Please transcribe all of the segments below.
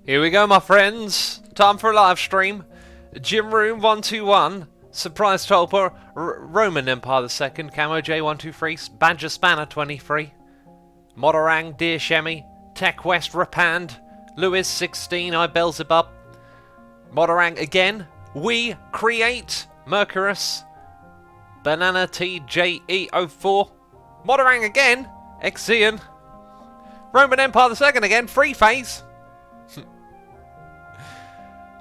Here we go, my friends. Time for a live stream. Gym Room 121. Surprise Tulpa. Roman Empire II. Camo J123. Badger Spanner 23. Motorang. Dear Shemi. Tech West Rapand. Lewis 16. I Belzebub. Motorang again. We Create. Mercurus. Banana TJE04. Motorang again. Exian. Roman Empire II again. Free phase.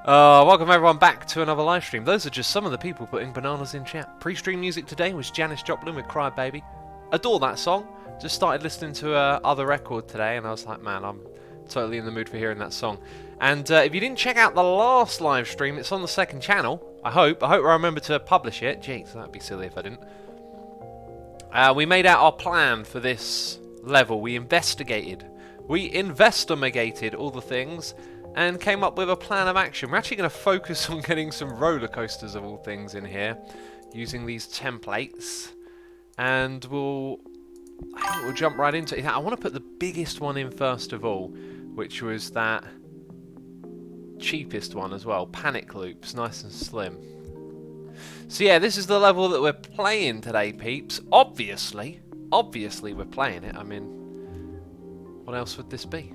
Welcome everyone back to another live stream. Those are just some of the people putting bananas in chat. Pre-stream music today was Janis Joplin with Cry Baby. Adore that song. Just started listening to other record today and I was like, man, I'm totally in the mood for hearing that song. And if you didn't check out the last live stream, it's on the second channel. I hope I remember to publish it. Jeez, that'd be silly if I didn't. We made out our plan for this level. We investigated. We investigated all the things and came up with a plan of action. We're actually going to focus on getting some roller coasters of all things in here, using these templates, and I think we'll jump right into it. I want to put the biggest one in first of all, which was that cheapest one as well, Panic Loops, nice and slim. So yeah, this is the level that we're playing today, peeps. Obviously we're playing it. I mean, what else would this be?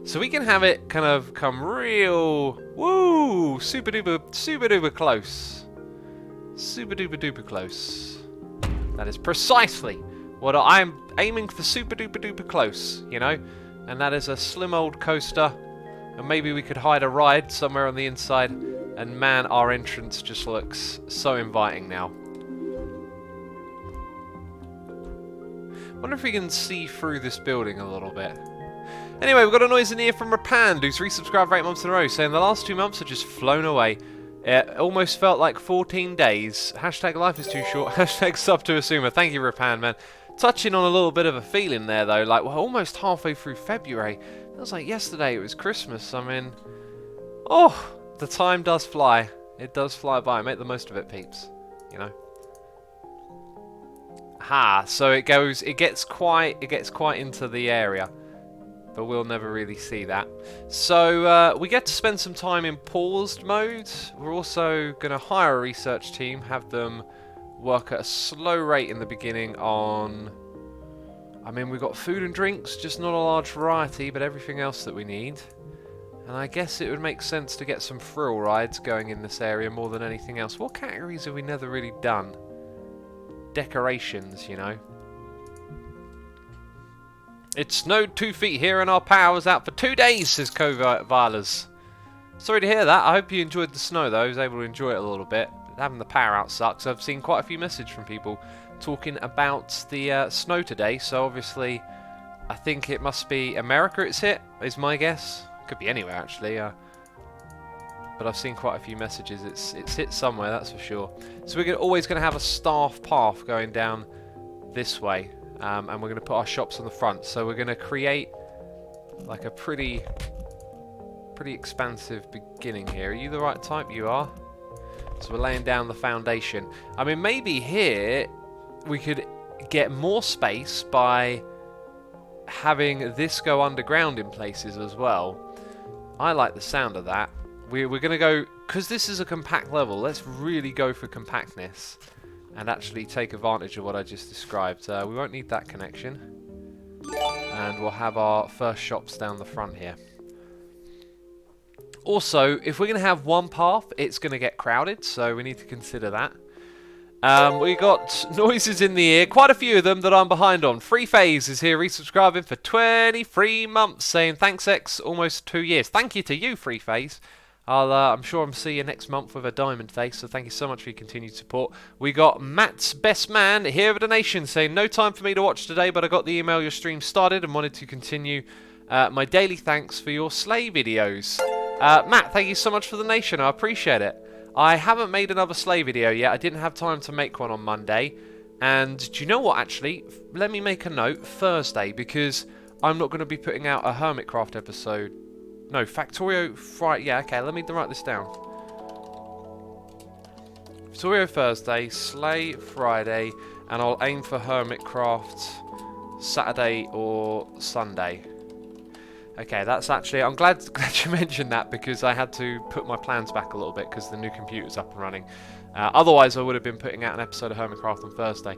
So we can have it kind of come real, woo, super duper close. Super duper close. That is precisely what I'm aiming for, super duper close, you know? And that is a slim old coaster. And maybe we could hide a ride somewhere on the inside. And man, our entrance just looks so inviting now. Wonder if we can see through this building a little bit. Anyway, we've got a noise in here from Rapand, who's resubscribed for 8 months in a row, saying the last 2 months have just flown away. It almost felt like 14 days. Hashtag life is too short. Hashtag sub to Asuma. Thank you, Rapand, man. Touching on a little bit of a feeling there, though. Like, we're almost halfway through February. It was like yesterday it was Christmas. I mean, oh, the time does fly. It does fly by. Make the most of it, peeps. You know. Ha. So it gets quite into the area. But we'll never really see that. So we get to spend some time in paused mode. We're also going to hire a research team, have them work at a slow rate in the beginning on... I mean, we've got food and drinks, just not a large variety, but everything else that we need. And I guess it would make sense to get some thrill rides going in this area more than anything else. What categories have we never really done? Decorations, you know. It snowed 2 feet here and our power was out for 2 days, says Kovilas. Sorry to hear that. I hope you enjoyed the snow though. I was able to enjoy it a little bit. Having the power out sucks. I've seen quite a few messages from people talking about the snow today. So obviously, I think it must be America it's hit, is my guess. Could be anywhere actually. But I've seen quite a few messages. It's hit somewhere, that's for sure. So we're always going to have a staff path going down this way. And we're going to put our shops on the front. So we're going to create like a pretty expansive beginning here. Are you the right type? You are. So we're laying down the foundation. I mean, maybe here we could get more space by having this go underground in places as well. I like the sound of that. We're going to go, because this is a compact level, let's really go for compactness. And actually take advantage of what I just described. We won't need that connection. And we'll have our first shops down the front here. Also, if we're going to have one path, it's going to get crowded, so we need to consider that. We got noises in the ear, quite a few of them that I'm behind on. Free Phase is here resubscribing for 23 months, saying thanks X, almost 2 years. Thank you to you, Free Phase. I'm sure I'm seeing you next month with a diamond face, so thank you so much for your continued support. We got Matt's best man here with a donation saying, no time for me to watch today, but I got the email your stream started and wanted to continue my daily thanks for your sleigh videos. Matt, thank you so much for the donation, I appreciate it. I haven't made another sleigh video yet, I didn't have time to make one on Monday. And do you know what actually, let me make a note, Thursday, because I'm not going to be putting out a Hermitcraft episode. No, Factorio Friday. Yeah, okay, let me write this down. Factorio Thursday, Sleigh Friday, and I'll aim for Hermitcraft Saturday or Sunday. Okay, that's actually... I'm glad you mentioned that, because I had to put my plans back a little bit because the new computer's up and running. Otherwise, I would have been putting out an episode of Hermitcraft on Thursday.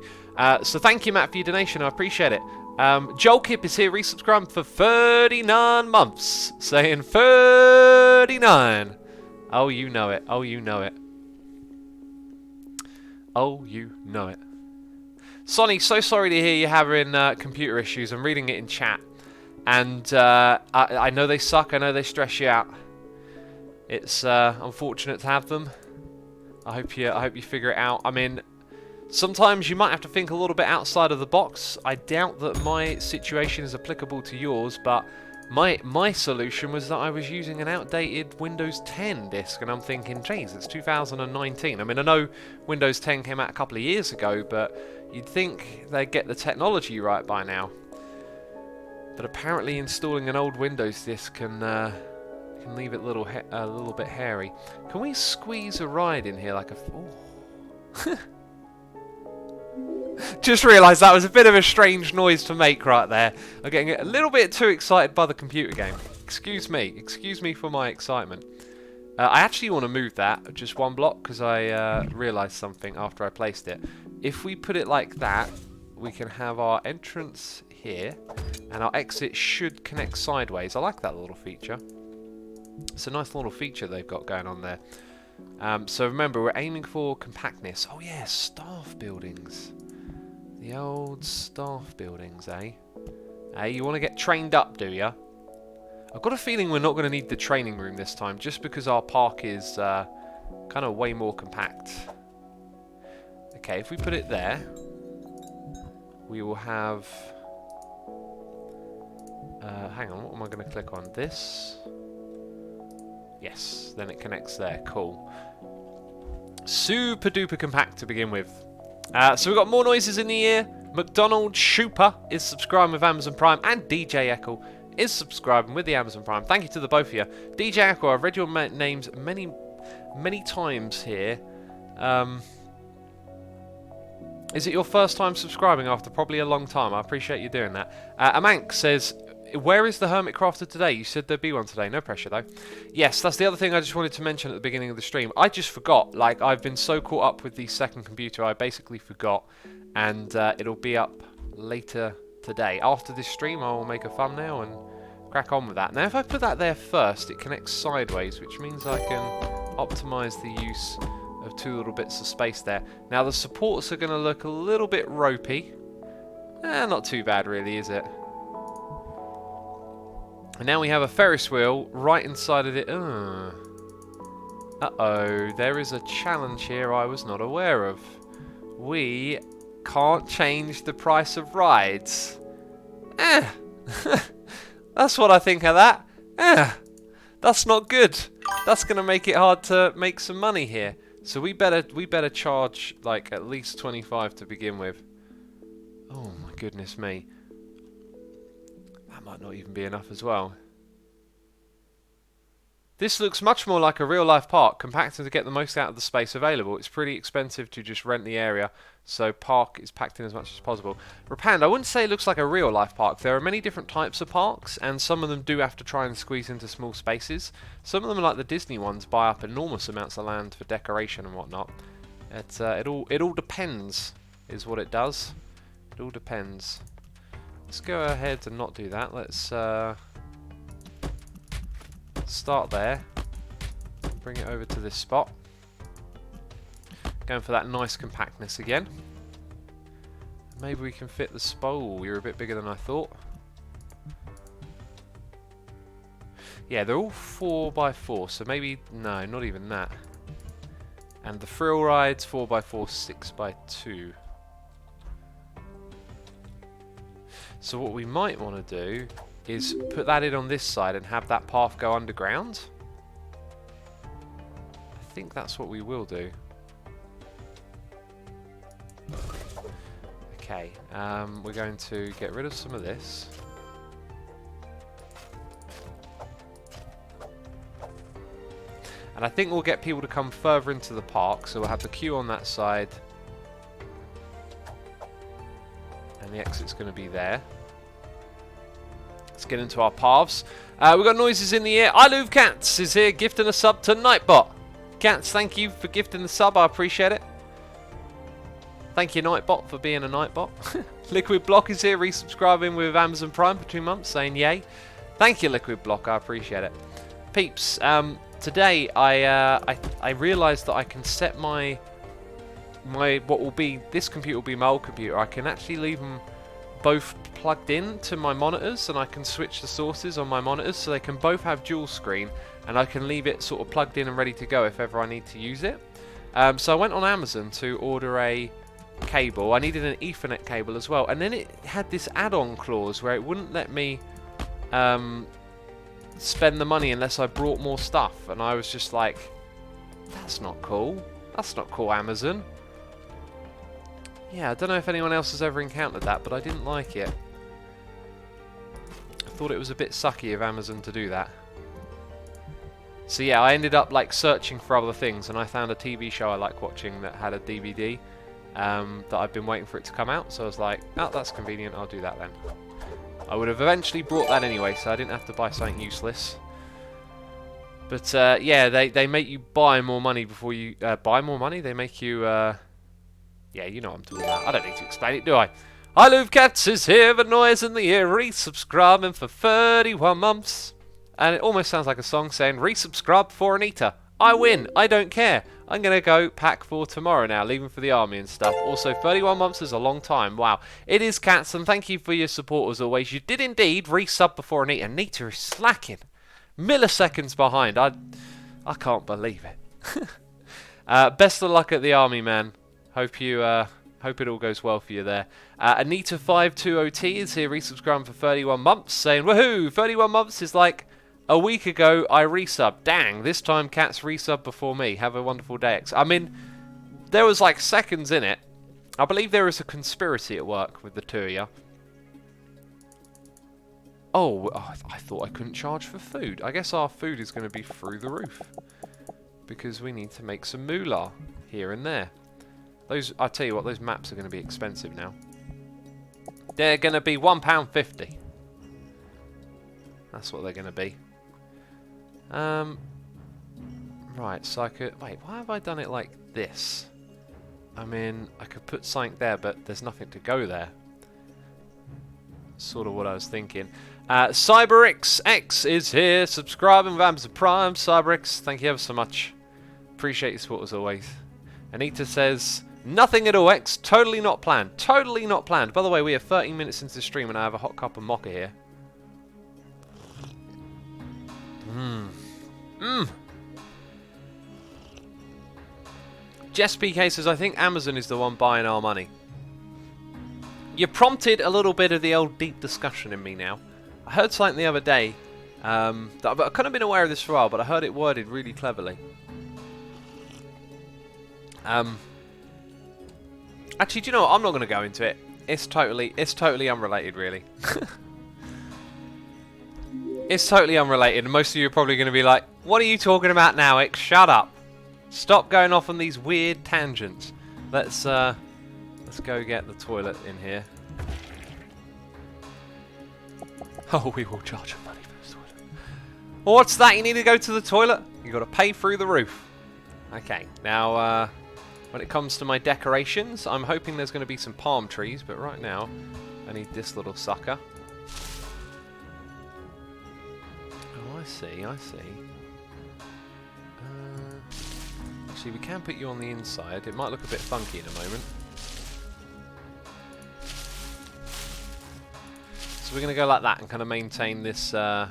So thank you, Matt, for your donation. I appreciate it. Joel Kip is here, resubscribed for 39 months. Saying 39. Oh, you know it. Oh, you know it. Oh, you know it. Sonny, so sorry to hear you're having computer issues. I'm reading it in chat. And I know they suck. I know they stress you out. It's unfortunate to have them. I hope you figure it out. I mean, sometimes you might have to think a little bit outside of the box. I doubt that my situation is applicable to yours, but my solution was that I was using an outdated Windows 10 disk, and I'm thinking, geez, it's 2019. I mean, I know Windows 10 came out a couple of years ago, but you'd think they'd get the technology right by now. But apparently installing an old Windows disk can leave it a little bit hairy. Can we squeeze a ride in here like a... Oh. Just realised that was a bit of a strange noise to make right there. I'm getting a little bit too excited by the computer game. Excuse me for my excitement. I actually want to move that just one block because I realised something after I placed it. If we put it like that, we can have our entrance here, and our exit should connect sideways. I like that little feature. It's a nice little feature they've got going on there. So remember, we're aiming for compactness. Oh yeah, staff buildings. The old staff buildings, eh? Hey, you want to get trained up, do ya? I've got a feeling we're not going to need the training room this time, just because our park is kind of way more compact. Okay, if we put it there, we will have... hang on, what am I going to click on? This? Yes, then it connects there. Cool. Super duper compact to begin with. So we've got more noises in the ear. McDonald Schuper is subscribing with Amazon Prime, and DJ Echo is subscribing with the Amazon Prime. Thank you to the both of you. DJ Echo, I've read your names many times here. Is it your first time subscribing after probably a long time? I appreciate you doing that. Amank says, where is the Hermitcrafter today? You said there'd be one today. No pressure, though. Yes, that's the other thing I just wanted to mention at the beginning of the stream. I just forgot. Like, I've been so caught up with the second computer, I basically forgot. And it'll be up later today. After this stream, I will make a thumbnail and crack on with that. Now, if I put that there first, it connects sideways, which means I can optimize the use of two little bits of space there. Now, the supports are going to look a little bit ropey. Not too bad, really, is it? And now we have a Ferris wheel right inside of it. Uh-oh, there is a challenge here I was not aware of. We can't change the price of rides. That's what I think of that. That's not good. That's going to make it hard to make some money here. So we better charge like at least 25 to begin with. Oh my goodness me. That might not even be enough as well. This looks much more like a real-life park, compacted to get the most out of the space available. It's pretty expensive to just rent the area, so park is packed in as much as possible. Rapand, I wouldn't say it looks like a real-life park. There are many different types of parks, and some of them do have to try and squeeze into small spaces. Some of them, like the Disney ones, buy up enormous amounts of land for decoration and whatnot. It all depends, is what it does. It all depends. Let's go ahead and not do that. Let's start there. Bring it over to this spot. Going for that nice compactness again. Maybe we can fit the spole. You're a bit bigger than I thought. Yeah, they're all 4x4, so maybe... No, not even that. And the thrill ride's 4x4, 6x2. So what we might want to do is put that in on this side and have that path go underground. I think that's what we will do. Okay, we're going to get rid of some of this. And I think we'll get people to come further into the park, so we'll have the queue on that side. And the exit's going to be there. Let's get into our paths. We've got noises in the air. I Love Cats is here gifting a sub to Nightbot. Cats, thank you for gifting the sub. I appreciate it. Thank you, Nightbot, for being a Nightbot. Liquid Block is here resubscribing with Amazon Prime for 2 months, saying yay. Thank you, Liquid Block. I appreciate it. Peeps, today I realised that I can set my this computer will be my old computer. I can actually leave them both plugged in to my monitors, and I can switch the sources on my monitors so they can both have dual screen, and I can leave it sort of plugged in and ready to go if ever I need to use it. So I went on Amazon to order a cable. I needed an Ethernet cable as well, and then it had this add-on clause where it wouldn't let me spend the money unless I brought more stuff, and I was just like, that's not cool. That's not cool, Amazon. Yeah, I don't know if anyone else has ever encountered that, but I didn't like it. I thought it was a bit sucky of Amazon to do that. So yeah, I ended up like searching for other things, and I found a TV show I like watching that had a DVD that I've been waiting for it to come out. So I was like, oh, that's convenient, I'll do that then. I would have eventually brought that anyway, so I didn't have to buy something useless. But yeah, they make you buy more money before you buy more money. They make you yeah, you know what I'm talking about. I don't need to explain it, do I? I Love Cats is here, the noise in the ear, resubscribing for 31 months. And it almost sounds like a song saying, resubscribe for Anita. I win, I don't care. I'm going to go pack for tomorrow now, leaving for the army and stuff. Also, 31 months is a long time. Wow. It is, Cats, and thank you for your support as always. You did indeed resub before Anita. Anita is slacking. Milliseconds behind. I can't believe it. Best of luck at the army, man. Hope it all goes well for you there. Anita520T is here resubscribing for 31 months, saying, woohoo! 31 months is like a week ago I resubbed. Dang, this time Cats resubbed before me. Have a wonderful day. I mean, there was like seconds in it. I believe there is a conspiracy at work with the two of you. Oh, I thought I couldn't charge for food. I guess our food is going to be through the roof, because we need to make some moolah here and there. I tell you what, those maps are going to be expensive now. They're going to be £1.50. That's what they're going to be. Right, so I could... Wait, why have I done it like this? I mean, I could put something there, but there's nothing to go there. Sort of what I was thinking. CyberXX is here, subscribing with Amazon Prime. CyberX, thank you ever so much. Appreciate your support as always. Anita says... Nothing at all, X. Totally not planned. Totally not planned. By the way, we are 13 minutes into the stream and I have a hot cup of mocha here. Jess PK says, I think Amazon is the one buying our money. You prompted a little bit of the old deep discussion in me now. I heard something the other day. That I've kind of been aware of this for a while, but I heard it worded really cleverly. Actually, do you know what? I'm not going to go into it. It's totally unrelated, really. It's totally unrelated, and most of you are probably going to be like, what are you talking about now, X? Shut up. Stop going off on these weird tangents. Let's go get the toilet in here. Oh, we will charge him money for this toilet. What's that? You need to go to the toilet? You got to pay through the roof. Okay, now, when it comes to my decorations, I'm hoping there's going to be some palm trees, but right now, I need this little sucker. Oh, I see, I see. Actually, we can put you on the inside. It might look a bit funky in a moment. So we're going to go like that and kind of maintain this, this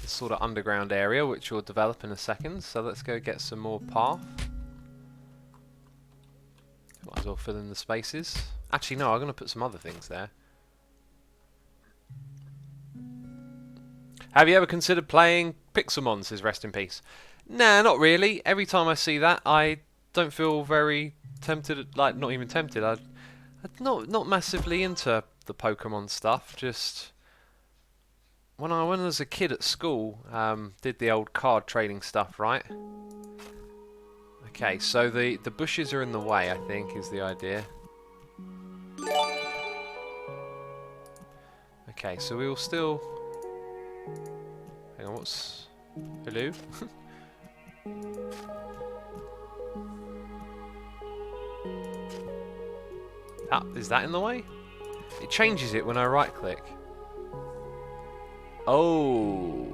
sort of underground area, which we'll develop in a second. So let's go get some more path. Might as well fill in the spaces. Actually, no, I'm going to put some other things there. Have you ever considered playing Pixelmon, says Rest in Peace? Nah, not really. Every time I see that, I don't feel very tempted, like, not even tempted. I'm not massively into the Pokemon stuff, just... When I was a kid at school, did the old card trading stuff, right? Okay, so the bushes are in the way, I think, is the idea. Okay, so we will still... Hang on, what's... Hello? Is that in the way? It changes it when I right click. Oh.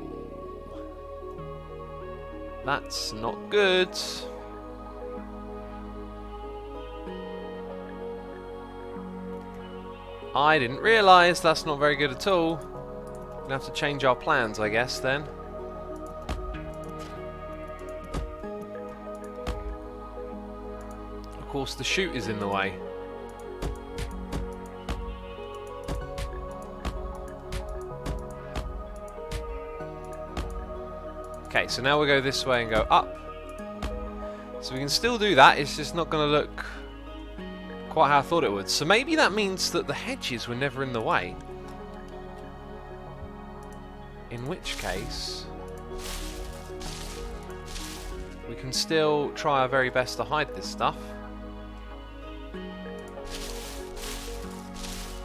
That's not good. I didn't realise that's not very good at all. Gonna have to change our plans, I guess, then. Of course, the chute is in the way. Okay, so now we go this way and go up. So we can still do that, it's just not going to look quite how I thought it would. So maybe that means that the hedges were never in the way. In which case, we can still try our very best to hide this stuff.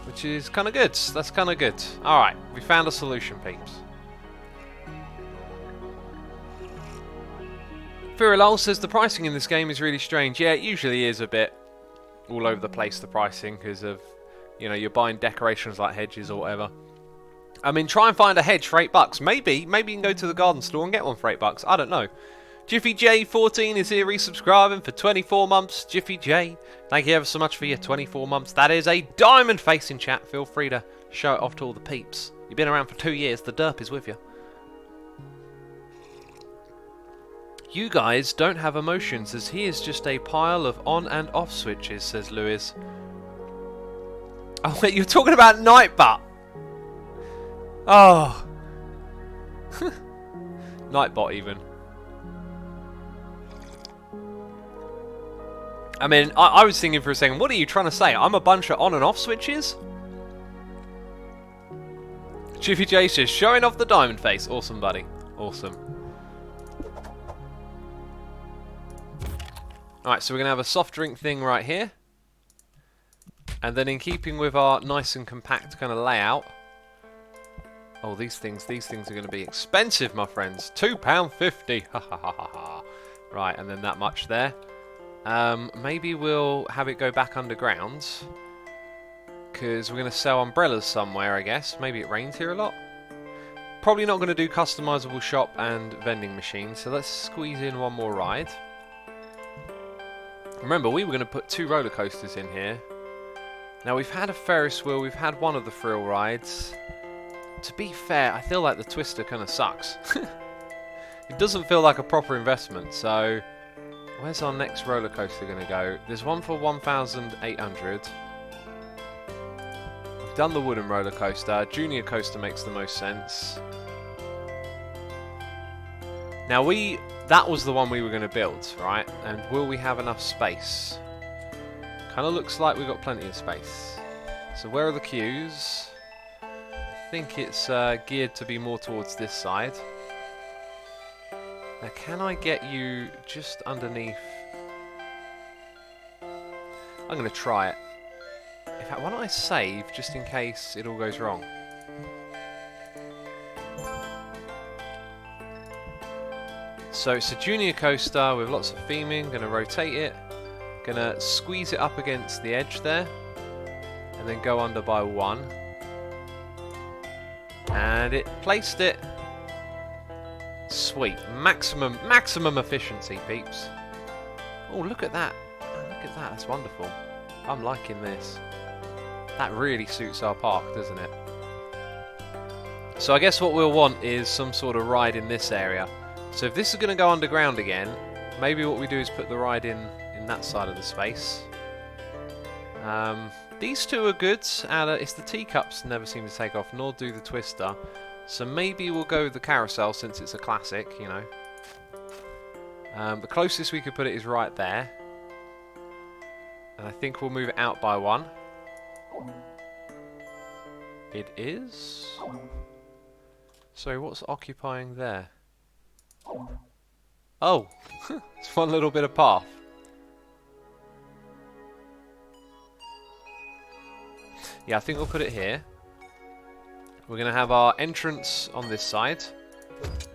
Which is kind of good, that's kind of good. Alright, we found a solution, peeps. Firalol says the pricing in this game is really strange. Yeah, it usually is a bit all over the place, the pricing, because of, you know, you're buying decorations like hedges or whatever. I mean, try and find a hedge for $8. Maybe you can go to the garden store and get one for $8. I don't know. Jiffy J14 is here resubscribing for 24 months. Jiffy J, thank you ever so much for your 24 months. That is a diamond face in chat. Feel free to show it off to all the peeps. You've been around for 2 years. The derp is with you. You guys don't have emotions, as he is just a pile of on and off switches, says Lewis. Oh wait, you're talking about Nightbot. Oh. Nightbot even. I mean, I was thinking for a second, what are you trying to say? I'm a bunch of on and off switches? Jiffy J says, showing off the diamond face. Awesome, buddy. Awesome. Alright, so we're going to have a soft drink thing right here. And then in keeping with our nice and compact kind of layout... Oh, these things are going to be expensive, my friends. £2.50. Ha ha ha ha ha. Right, and then that much there. Maybe we'll have it go back underground. Because we're going to sell umbrellas somewhere, I guess. Maybe it rains here a lot. Probably not going to do customizable shop and vending machines. So let's squeeze in one more ride. Remember, we were going to put 2 roller coasters in here. Now, we've had a Ferris wheel, we've had one of the thrill rides. To be fair, I feel like the Twister kind of sucks. It doesn't feel like a proper investment, so... Where's our next roller coaster going to go? There's one for 1,800. We've done the wooden roller coaster. Junior coaster makes the most sense. Now, that was the one we were going to build, right? And will we have enough space? Kind of looks like we've got plenty of space. So where are the queues? I think it's geared to be more towards this side. Now, can I get you just underneath? I'm going to try it. In fact, why don't I save just in case it all goes wrong? So it's a junior coaster with lots of theming. Going to rotate it. Going to squeeze it up against the edge there. And then go under by 1. And it placed it. Sweet. Maximum efficiency, peeps. Oh, look at that. Oh, look at that. That's wonderful. I'm liking this. That really suits our park, doesn't it? So I guess what we'll want is some sort of ride in this area. So if this is going to go underground again, maybe what we do is put the ride in that side of the space. These two are good. It's the teacups never seem to take off, nor do the Twister. So maybe we'll go with the carousel since it's a classic, you know. The closest we could put it is right there. And I think we'll move it out by 1. It is... Sorry, what's occupying there? Oh! It's one little bit of path. Yeah, I think we'll put it here. We're going to have our entrance on this side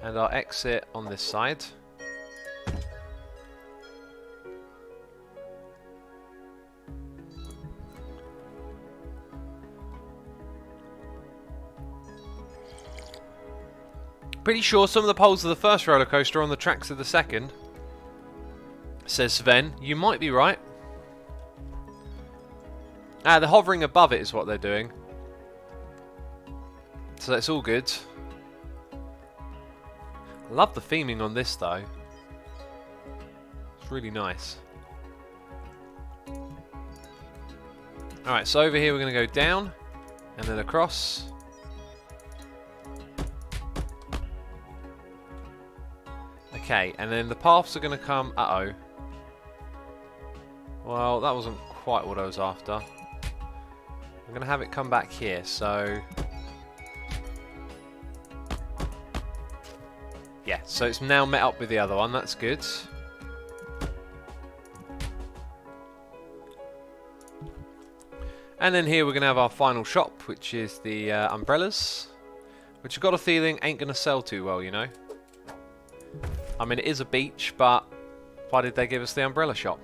and our exit on this side. Pretty sure some of the poles of the first roller coaster are on the tracks of the second, says Sven. You might be right. Ah, they're hovering above it is what they're doing. So that's all good. I love the theming on this though. It's really nice. Alright, so over here we're going to go down and then across. Okay, and then the paths are going to come... Uh-oh. Well, that wasn't quite what I was after. I'm going to have it come back here, so... Yeah, so it's now met up with the other one, that's good. And then here we're going to have our final shop, which is the umbrellas. Which I've got a feeling ain't going to sell too well, you know. I mean, it is a beach, but why did they give us the umbrella shop?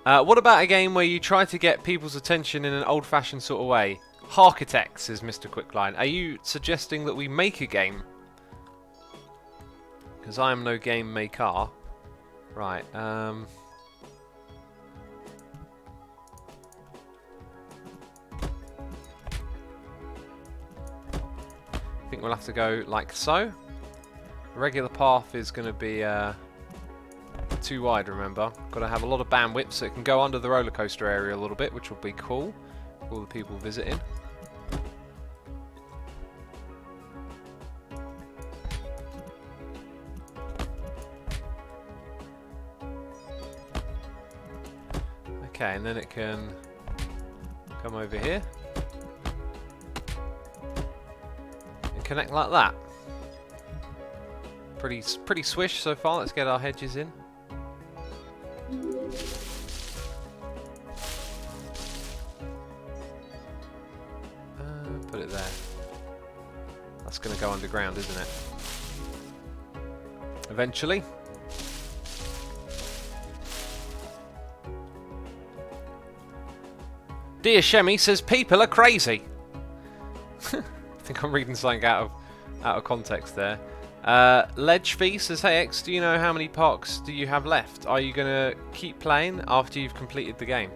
What about a game where you try to get people's attention in an old-fashioned sort of way? Parkitect, says Mr. Quickline. Are you suggesting that we make a game? Because I am no game maker. Right, I think we'll have to go like so. The regular path is going to be too wide, remember. Got to have a lot of bandwidth so it can go under the roller coaster area a little bit, which will be cool for all the people visiting. Okay, and then it can come over here and connect like that. Pretty swish so far. Let's get our hedges in. Put it there. That's going to go underground, isn't it? Eventually. Dear Shemmy says people are crazy. I think I'm reading something out of context there. Ledge Fee says, hey X, do you know how many parks do you have left? Are you going to keep playing after you've completed the game?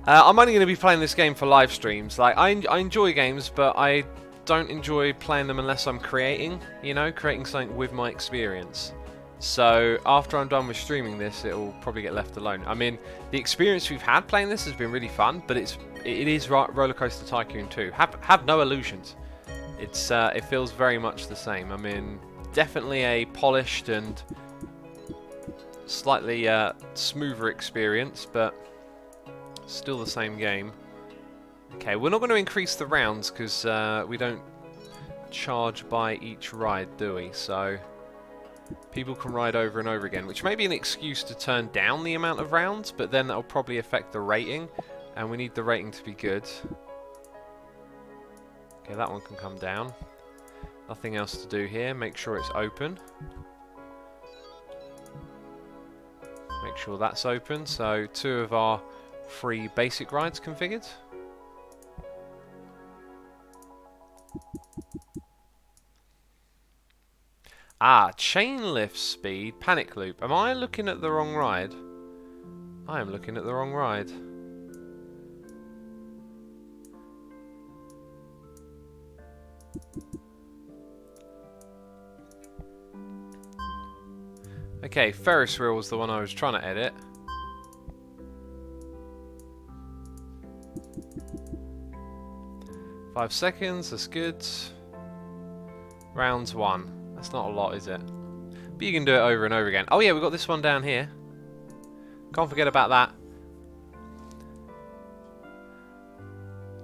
I'm only going to be playing this game for live streams. Like, I enjoy games, but I don't enjoy playing them unless I'm creating, you know, creating something with my experience. So after I'm done with streaming this, it will probably get left alone. I mean, the experience we've had playing this has been really fun, but it is Rollercoaster Tycoon 2. Have no illusions. It feels very much the same. I mean, definitely a polished and slightly smoother experience, but still the same game. Okay, we're not going to increase the rounds because we don't charge by each ride, do we? So people can ride over and over again, which may be an excuse to turn down the amount of rounds, but then that will probably affect the rating, and we need the rating to be good. Okay, that one can come down. Nothing else to do here. Make sure it's open. Make sure that's open. So 2 of our 3 basic rides configured. Ah, chain lift speed, panic loop. Am I looking at the wrong ride? I am looking at the wrong ride. Okay, Ferris wheel was the one I was trying to edit. Five seconds, that's good. Rounds 1. That's not a lot, is it? But you can do it over and over again. Oh yeah, we've got this one down here. Can't forget about that.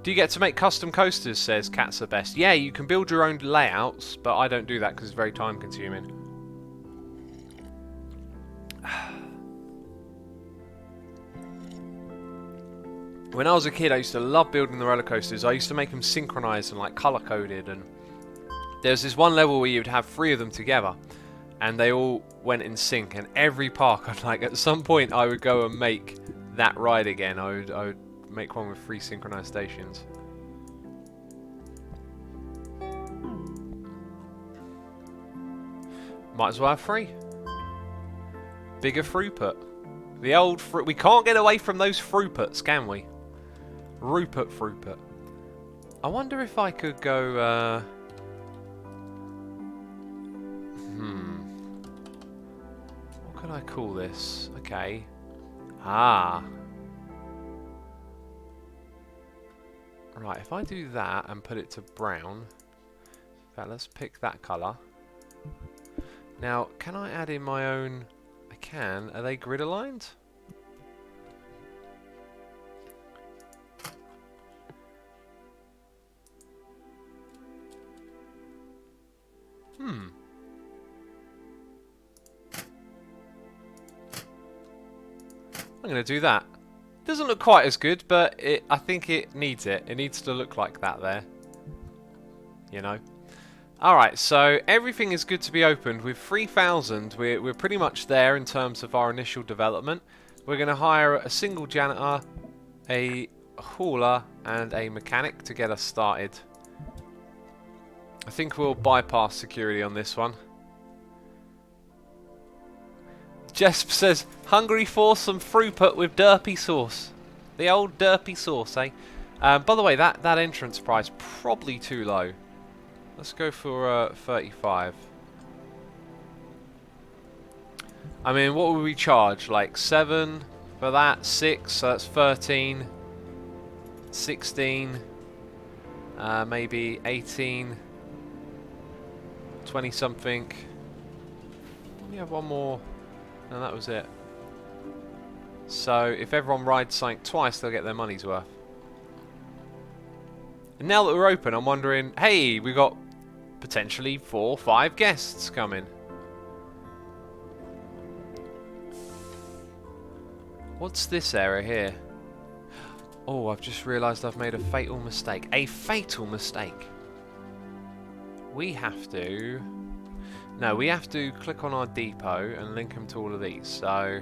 Do you get to make custom coasters, says Cats Are Best. Yeah, you can build your own layouts, but I don't do that because it's very time consuming. When I was a kid, I used to love building the roller coasters. I used to make them synchronized and like color coded. And there's this one level where you'd have 3 of them together, and they all went in sync. And every park, I'd like at some point, I would go and make that ride again. I would make one with 3 synchronized stations. Might as well have 3. Bigger throughput. The old we can't get away from those throughputs, can we? Throughput. I wonder if I could go. What could I call this? Okay. Ah. Right. If I do that and put it to brown. In fact, let's pick that colour. Now, can I add in my own? I can. Are they grid aligned? I'm going to do that. Doesn't look quite as good, but I think it needs it. It needs to look like that there. You know? Alright, so everything is good to be opened. With 3,000, we're pretty much there in terms of our initial development. We're going to hire a single janitor, a hauler, and a mechanic to get us started. I think we'll bypass security on this one. Jesp says, hungry for some throughput with derpy sauce. The old derpy sauce, eh? By the way, that entrance price, probably too low. Let's go for 35. I mean, what would we charge? Like 7 for that, 6, so that's 13, 16, maybe 18, 20 something. We have one more. No, that was it. So if everyone rides something twice, they'll get their money's worth. And now that we're open, I'm wondering, hey, we got potentially 4 or 5 guests coming. What's this area here? Oh, I've just realised I've made a fatal mistake. A fatal mistake. We have to... No, we have to click on our depot and link them to all of these. So...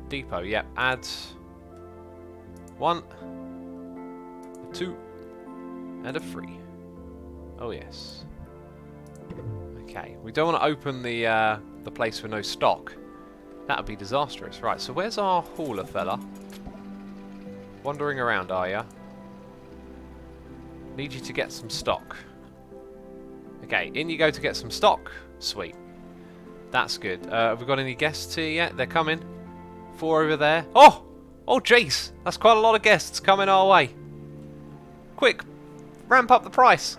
Depot, yep. Add... 1... 2... and a 3. Oh yes. Okay, we don't want to open the place with no stock. That would be disastrous. Right, so where's our hauler fella? Wandering around, are ya? Need you to get some stock. Okay, in you go to get some stock. Sweet. That's good. Have we got any guests here yet? They're coming. 4 over there. Oh! Oh, jeez! That's quite a lot of guests coming our way. Quick! Ramp up the price!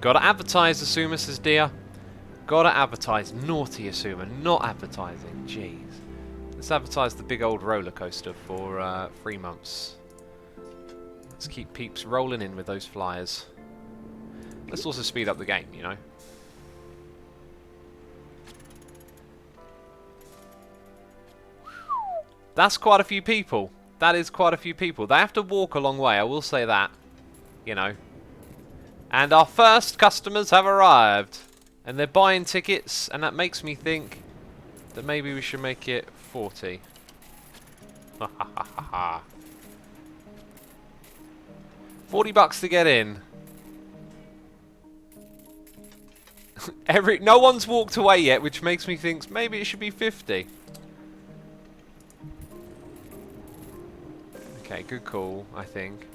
Gotta advertise, Asuma, says Dia. Gotta advertise. Naughty Asuma, not advertising. Jeez. Let's advertise the big old roller coaster for 3 months. Let's keep peeps rolling in with those flyers. Let's also speed up the game, you know. That's quite a few people. That is quite a few people. They have to walk a long way, I will say that. You know. And our first customers have arrived. And they're buying tickets, and that makes me think that maybe we should make it 40. Ha ha ha ha ha. $40 to get in. No one's walked away yet, which makes me think maybe it should be 50. Okay, good call, I think.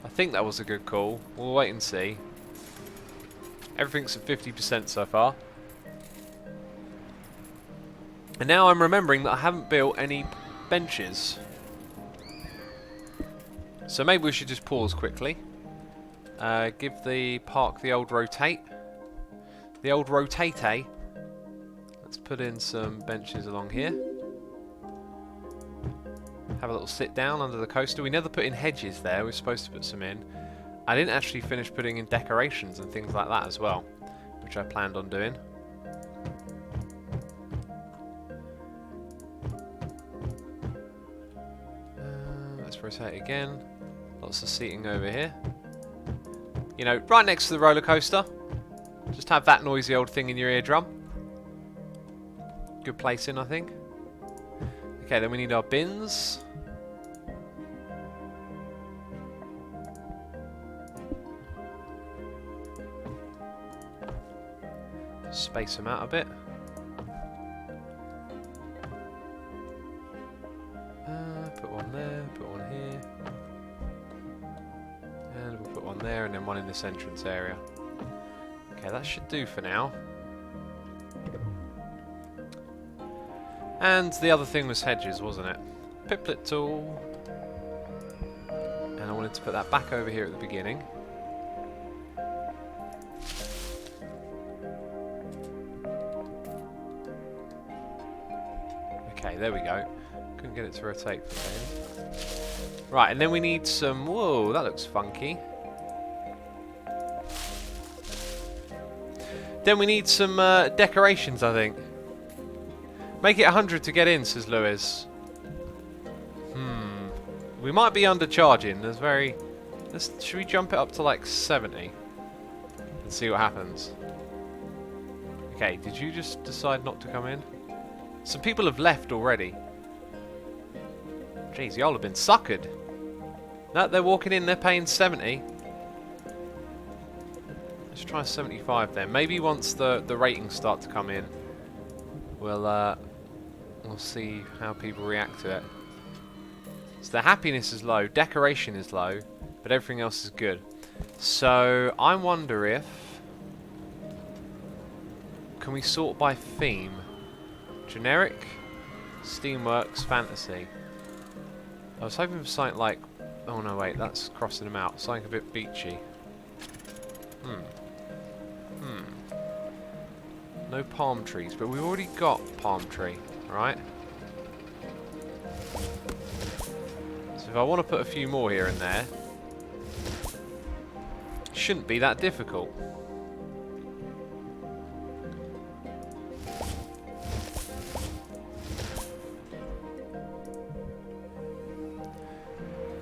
I think that was a good call. We'll wait and see. Everything's at 50% so far. And now I'm remembering that I haven't built any benches. So maybe we should just pause quickly. Give the park the old rotate. The old rotate, eh? Let's put in some benches along here. Have a little sit down under the coaster. We never put in hedges there. We're supposed to put some in. I didn't actually finish putting in decorations and things like that as well, which I planned on doing. rotate again. Lots of seating over here. You know, right next to the roller coaster. Just have that noisy old thing in your eardrum. Good placing, I think. Okay, then we need our bins. Space them out a bit. Put one there, put one here. And we'll put one there and then one in this entrance area. Okay, that should do for now. And the other thing was hedges, wasn't it? Piplet tool. And I wanted to put that back over here at the beginning. Okay, there we go. Couldn't get it to rotate for a minute. Right, and then we need some... Whoa, that looks funky. Then we need some decorations, I think. Make it 100 to get in, says Lewis. We might be undercharging. There's very... should we jump it up to like 70? And see what happens. Okay, did you just decide not to come in? Some people have left already. Jeez, y'all have been suckered. No, they're walking in, they're paying 70. Let's try 75 then. Maybe once the ratings start to come in, we'll see how people react to it. So the happiness is low, decoration is low, but everything else is good. So I wonder if... Can we sort by theme? Generic, Steamworks, Fantasy. I was hoping for something like... Oh no, wait, that's crossing them out. Something a bit beachy. No palm trees, but we've already got palm tree, right? So if I want to put a few more here and there, it shouldn't be that difficult.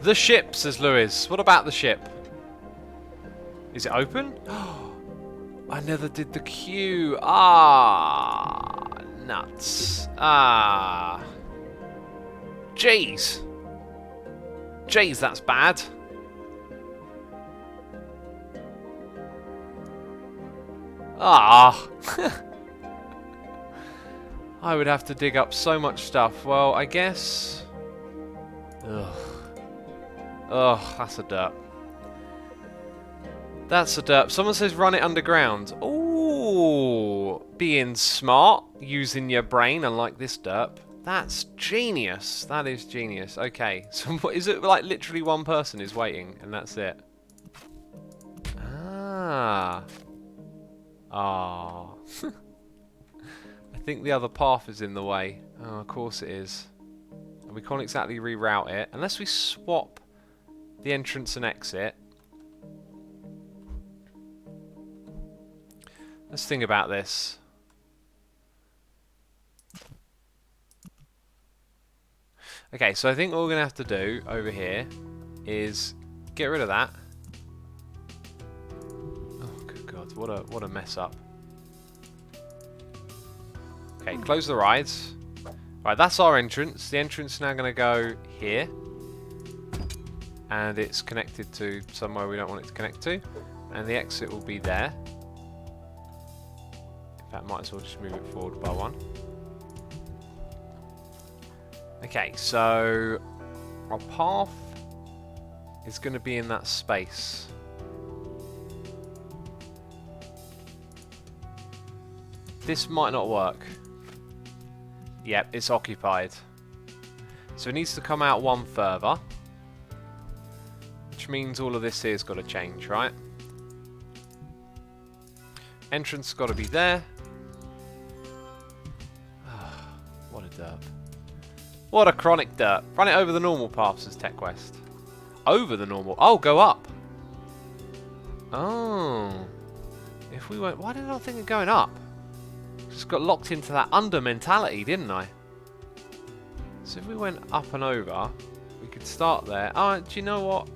The ship, says Lewis. What about the ship? Is it open? I never did the queue. Ah, nuts. Ah. Jeez. Jeez, that's bad. Ah. I would have to dig up so much stuff. Well, I guess... Ugh. Ugh, that's a derp. That's a derp. Someone says run it underground. Ooh, being smart, using your brain, unlike this derp. That's genius. That is genius. Okay, so what, is it like literally one person is waiting and that's it? Ah. Ah. I think the other path is in the way. Oh, of course it is. And we can't exactly reroute it unless we swap the entrance and exit. Let's think about this. Okay, so I think what we're going to have to do over here is get rid of that. Oh, good God, what a mess up. Okay, close the rides. Right, that's our entrance. The entrance is now going to go here. And it's connected to somewhere we don't want it to connect to. And the exit will be there. In fact, might as well just move it forward by one. Okay, so our path is going to be in that space. This might not work. Yep, it's occupied. So it needs to come out one further. Which means all of this here's got to change, right? Entrance got to be there. What a derp. What a chronic derp. Run it over the normal path, says TechQuest. Over the normal. Oh, go up. Oh. If we went... Why did I think of going up? Just got locked into that under mentality, didn't I? So if we went up and over, we We could start there. Do you know what? Do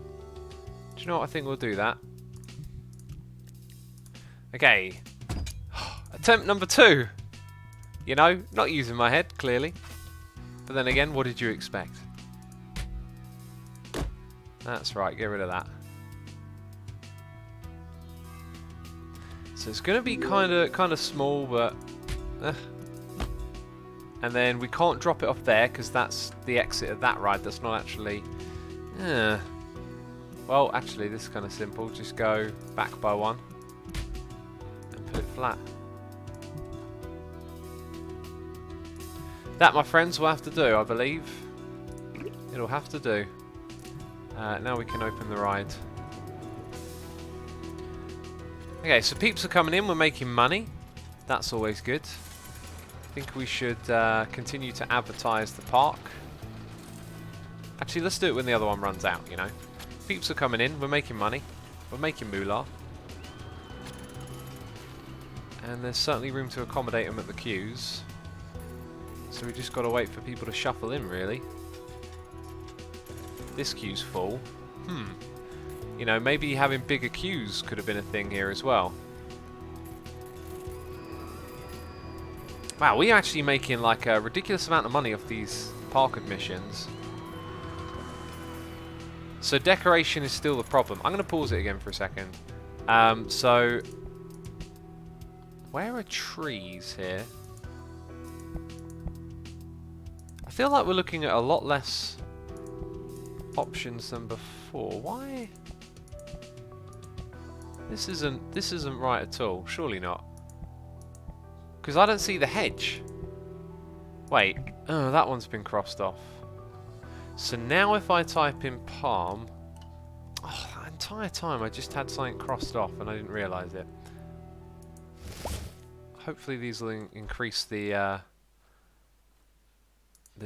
you know what? I think we'll do that. Okay. Attempt number 2. You know, not using my head, clearly. But then again, what did you expect? That's right, get rid of that. So it's going to be kind of small, but... And then we can't drop it off there, because that's the exit of that ride. That's not actually... Well, actually, this is kind of simple. Just go back by 1. And put it flat. That, my friends, will have to do, I believe. It'll have to do. Now we can open the ride. Okay, so peeps are coming in. We're making money. That's always good. I think we should continue to advertise the park. Actually, let's do it when the other one runs out, you know. Peeps are coming in. We're making money. We're making moolah. And there's certainly room to accommodate them at the queues. So we just got to wait for people to shuffle in, really. This queue's full. You know, maybe having bigger queues could have been a thing here as well. Wow, we're actually making like a ridiculous amount of money off these park admissions. So decoration is still the problem. I'm going to pause it again for a second. So, where are trees here? I feel like we're looking at a lot less options than before. Why? This isn't right at all. Surely not. Because I don't see the hedge. Wait. Oh, that one's been crossed off. So now if I type in palm... Oh, that entire time I just had something crossed off and I didn't realise it. Hopefully these will increase the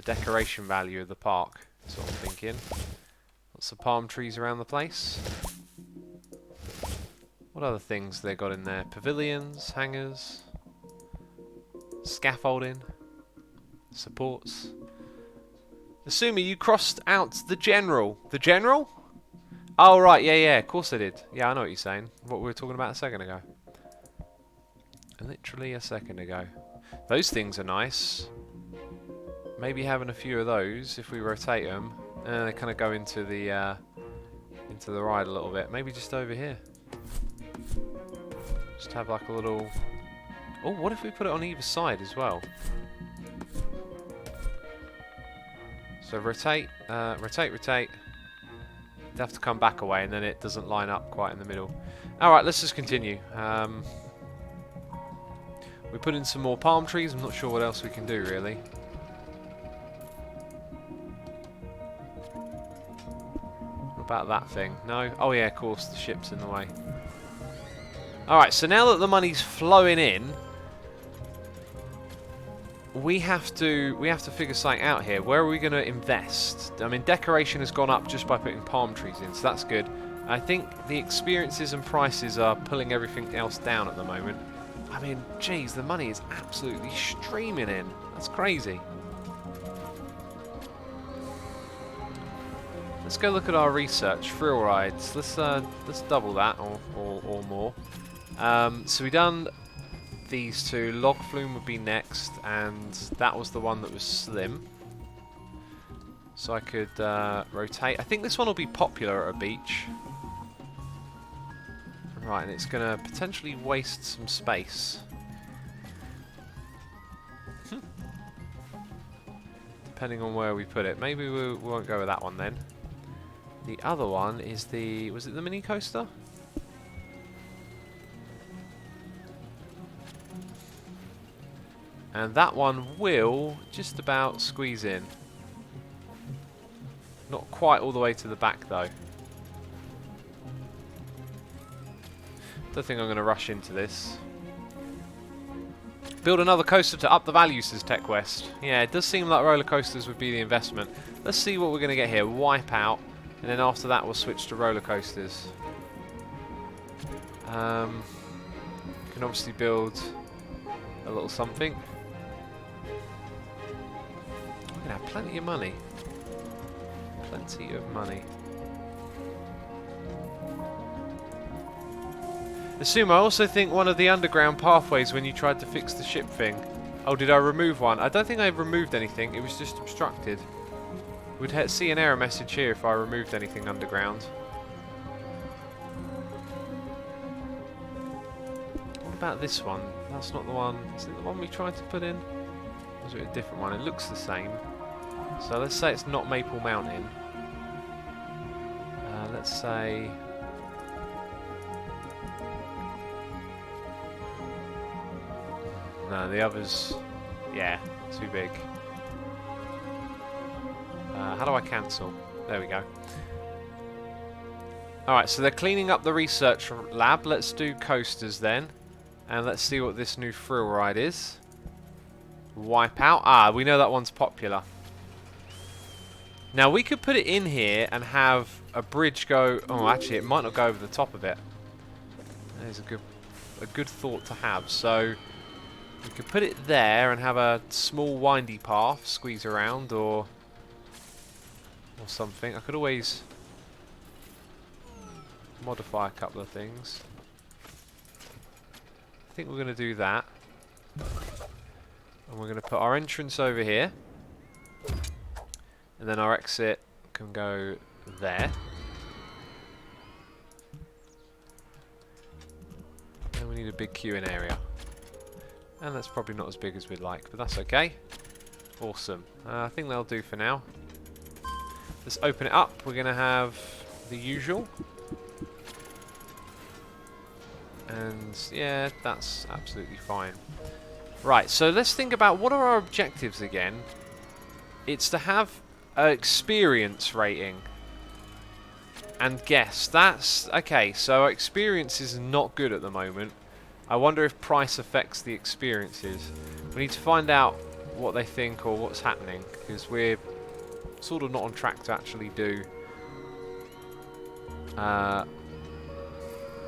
decoration value of the park. That's what I'm thinking. Lots of palm trees around the place. What other things they got in there? Pavilions, hangars, scaffolding, supports. Asumi, you crossed out the general. The general? Oh, right, yeah, of course I did. Yeah, I know what you're saying. What we were talking about a second ago. Literally a second ago. Those things are nice. Maybe having a few of those, if we rotate them, they kind of go into the ride a little bit. Maybe just over here. Just have like a little... Oh, what if we put it on either side as well? So rotate, rotate. They have to come back away and then it doesn't line up quite in the middle. Alright, let's just continue. We put in some more palm trees. I'm not sure what else we can do really. What about that thing? No? Oh yeah, of course, the ship's in the way. Alright, so now that the money's flowing in, we have to figure something out here. Where are we going to invest? I mean, decoration has gone up just by putting palm trees in, so that's good. I think the experiences and prices are pulling everything else down at the moment. I mean, geez, the money is absolutely streaming in. That's crazy. Let's go look at our research. Thrill rides. Let's double that or more. So we done these two. Log flume would be next, and that was the one that was slim. So I could rotate. I think this one will be popular at a beach. Right, and it's going to potentially waste some space. Depending on where we put it. Maybe we won't go with that one then. The other one is the... Was it the mini coaster? And that one will just about squeeze in. Not quite all the way to the back though. Don't think I'm going to rush into this. Build another coaster to up the value, says TechWest. Yeah, it does seem like roller coasters would be the investment. Let's see what we're going to get here. Wipe out, and then after that we'll switch to roller coasters. Can obviously build a little something. We're going to have plenty of money. Plenty of money. Assume I also think one of the underground pathways when you tried to fix the ship thing. Oh, did I remove one? I don't think I removed anything. It was just obstructed. We'd see an error message here if I removed anything underground. What about this one? That's not the one. Is it the one we tried to put in? Or is it a different one? It looks the same. So let's say it's not Maple Mountain. Let's say... No, the others... Yeah, too big. How do I cancel? There we go. Alright, so they're cleaning up the research lab. Let's do coasters then. And let's see what this new thrill ride is. Wipeout. Ah, we know that one's popular. Now, we could put it in here and have a bridge go... Oh, actually, it might not go over the top of it. That is a good thought to have. So... We could put it there and have a small windy path, squeeze around, or something. I could always modify a couple of things. I think we're going to do that. And we're going to put our entrance over here. And then our exit can go there. And we need a big queuing area. And that's probably not as big as we'd like, but that's okay. Awesome. I think that'll do for now. Let's open it up. We're going to have the usual. And yeah, that's absolutely fine. Right, so let's think about what are our objectives again. It's to have an experience rating. And guess. That's... Okay, so our experience is not good at the moment. I wonder if price affects the experiences. We need to find out what they think or what's happening, because we're sort of not on track to actually do...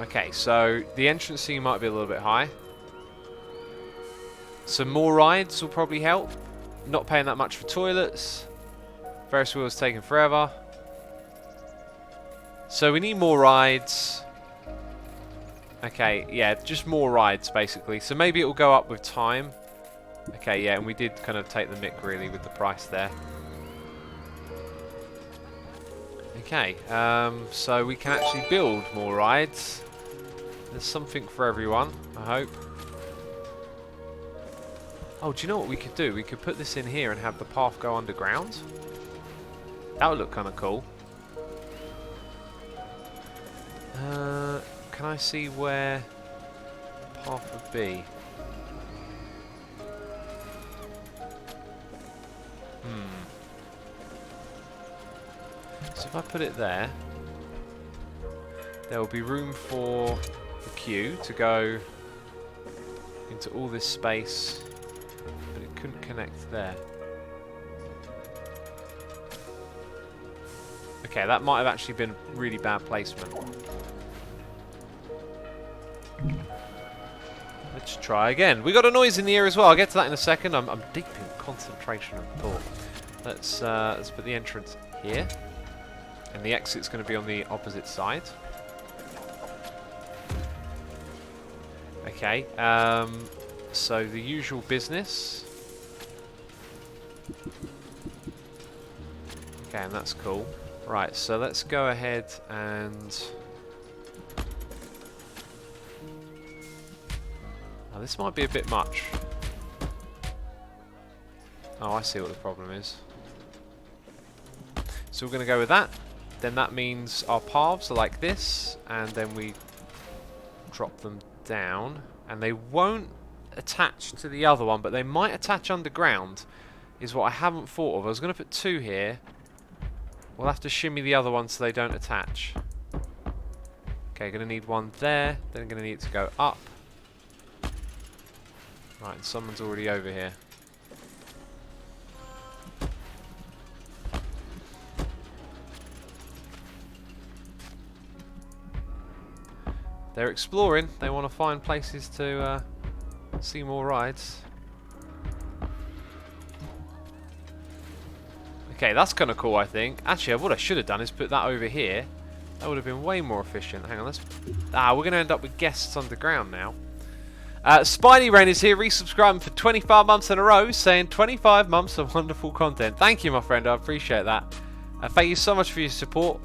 Okay, so the entrance fee might be a little bit high. Some more rides will probably help. Not paying that much for toilets. Ferris wheel's taking forever. So we need more rides. Okay, yeah, just more rides basically. So maybe it will go up with time. Okay, yeah, and we did kind of take the mick really with the price there. Okay, so we can actually build more rides. There's something for everyone, I hope. Oh, do you know what we could do? We could put this in here and have the path go underground. That would look kind of cool. Can I see where the path would be? So if I put it there, there will be room for the queue to go into all this space, but it couldn't connect there. Okay, that might have actually been really bad placement. Let's try again. We got a noise in the ear as well. I'll get to that in a second. I'm deep in concentration and thought. Let's put the entrance here, and the exit's going to be on the opposite side. Okay. So the usual business. Okay, and that's cool. Right. So let's go ahead and. Oh, this might be a bit much. Oh, I see what the problem is. So we're going to go with that. Then that means our paths are like this, and then we drop them down, and they won't attach to the other one, but they might attach underground, is what I haven't thought of. I was going to put 2 here. We'll have to shimmy the other one so they don't attach. Okay, going to need 1 there, then going to need it to go up. Right, and someone's already over here. They're exploring. They want to find places to see more rides. Okay, that's kind of cool, I think. Actually, what I should have done is put that over here. That would have been way more efficient. Hang on, let's... we're going to end up with guests underground now. Spiny Rain is here, resubscribing for 25 months in a row, saying 25 months of wonderful content. Thank you, my friend. I appreciate that. Thank you so much for your support.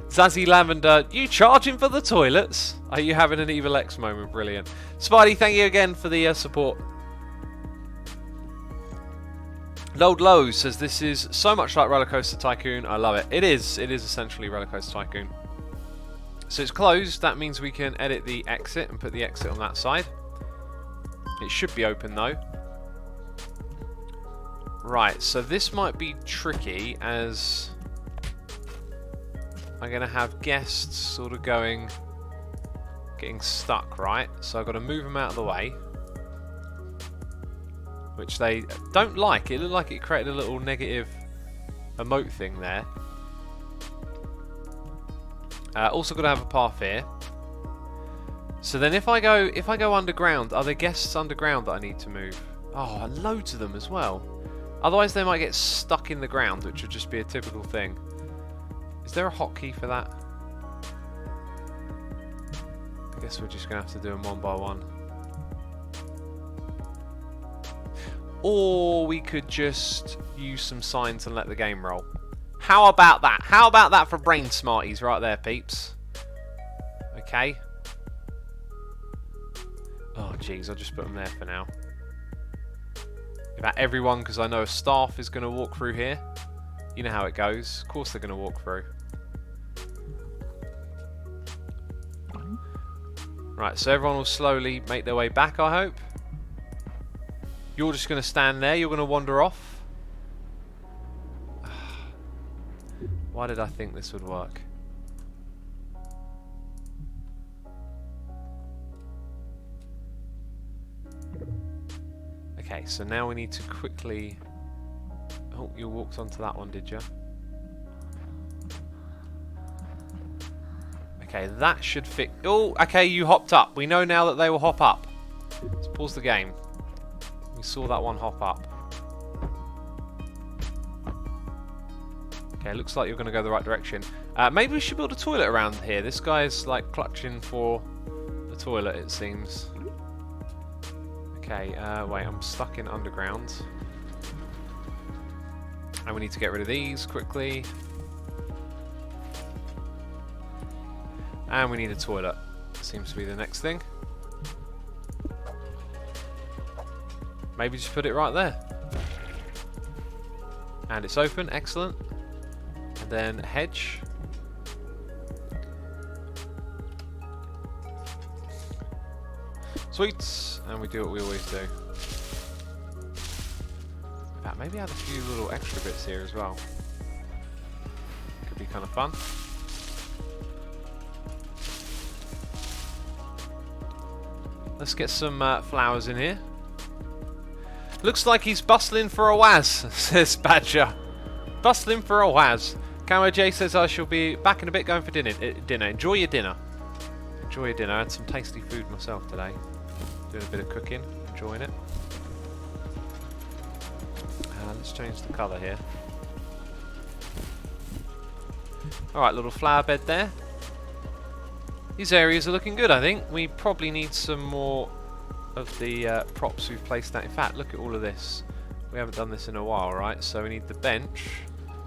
Zazzy Lavender, you charging for the toilets? Are you having an Evil X moment? Brilliant. Spidey, thank you again for the support. Load Low says this is so much like Rollercoaster Tycoon. I love it. It is essentially Rollercoaster Tycoon. So it's closed. That means we can edit the exit and put the exit on that side. It should be open though. Right, so this might be tricky as I'm going to have guests sort of getting stuck, right? So I've got to move them out of the way. Which they don't like. It looked like it created a little negative emote thing there. Also got to have a path here. So then if I go underground, are there guests underground that I need to move? Oh, loads of them as well. Otherwise they might get stuck in the ground, which would just be a typical thing. Is there a hotkey for that? I guess we're just going to have to do them one by one. Or we could just use some signs and let the game roll. How about that? How about that for brain smarties right there, peeps? Okay. Oh, jeez, I'll just put them there for now. About everyone, because I know staff is going to walk through here. You know how it goes. Of course they're going to walk through. Right, so everyone will slowly make their way back, I hope. You're just going to stand there. You're going to wander off. Why did I think this would work? Okay, so now we need to quickly... Oh, you walked onto that one, did you? Okay, that should fit... Oh, okay, you hopped up. We know now that they will hop up. Let's pause the game. We saw that one hop up. Okay, looks like you're going to go the right direction. Maybe we should build a toilet around here. This guy's like clutching for the toilet, it seems. Okay, wait, I'm stuck in underground. And we need to get rid of these quickly. And we need a toilet. Seems to be the next thing. Maybe just put it right there. And it's open, excellent. And then hedge. Sweet. And we do what we always do. Maybe add a few little extra bits here as well. Could be kind of fun. Let's get some flowers in here. Looks like he's bustling for a waz, says Badger. Bustling for a waz. Camo J says I shall be back in a bit going for dinner. Enjoy your dinner. Enjoy your dinner. I had some tasty food myself today. Doing a bit of cooking. Enjoying it. Let's change the colour here. Alright, little flower bed there. These areas are looking good, I think. We probably need some more of the props we've placed out. In fact, look at all of this. We haven't done this in a while, right? So we need the bench,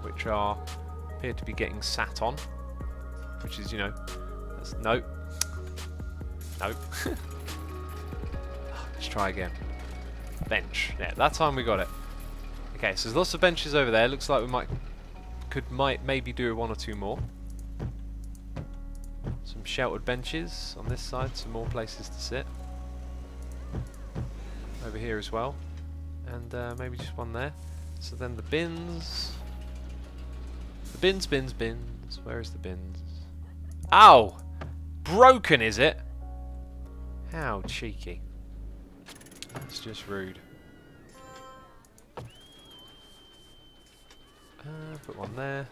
which appear to be getting sat on. Which is, you know, that's, nope. Nope. Let's try again. Bench. Yeah, that time we got it. Okay, so there's lots of benches over there. Looks like we might maybe do one or two more. Some sheltered benches on this side, some more places to sit. Over here as well. And maybe just one there. So then the bins. The bins. Where is the bins? Ow! Broken, is it? How cheeky. That's just rude. Put one there.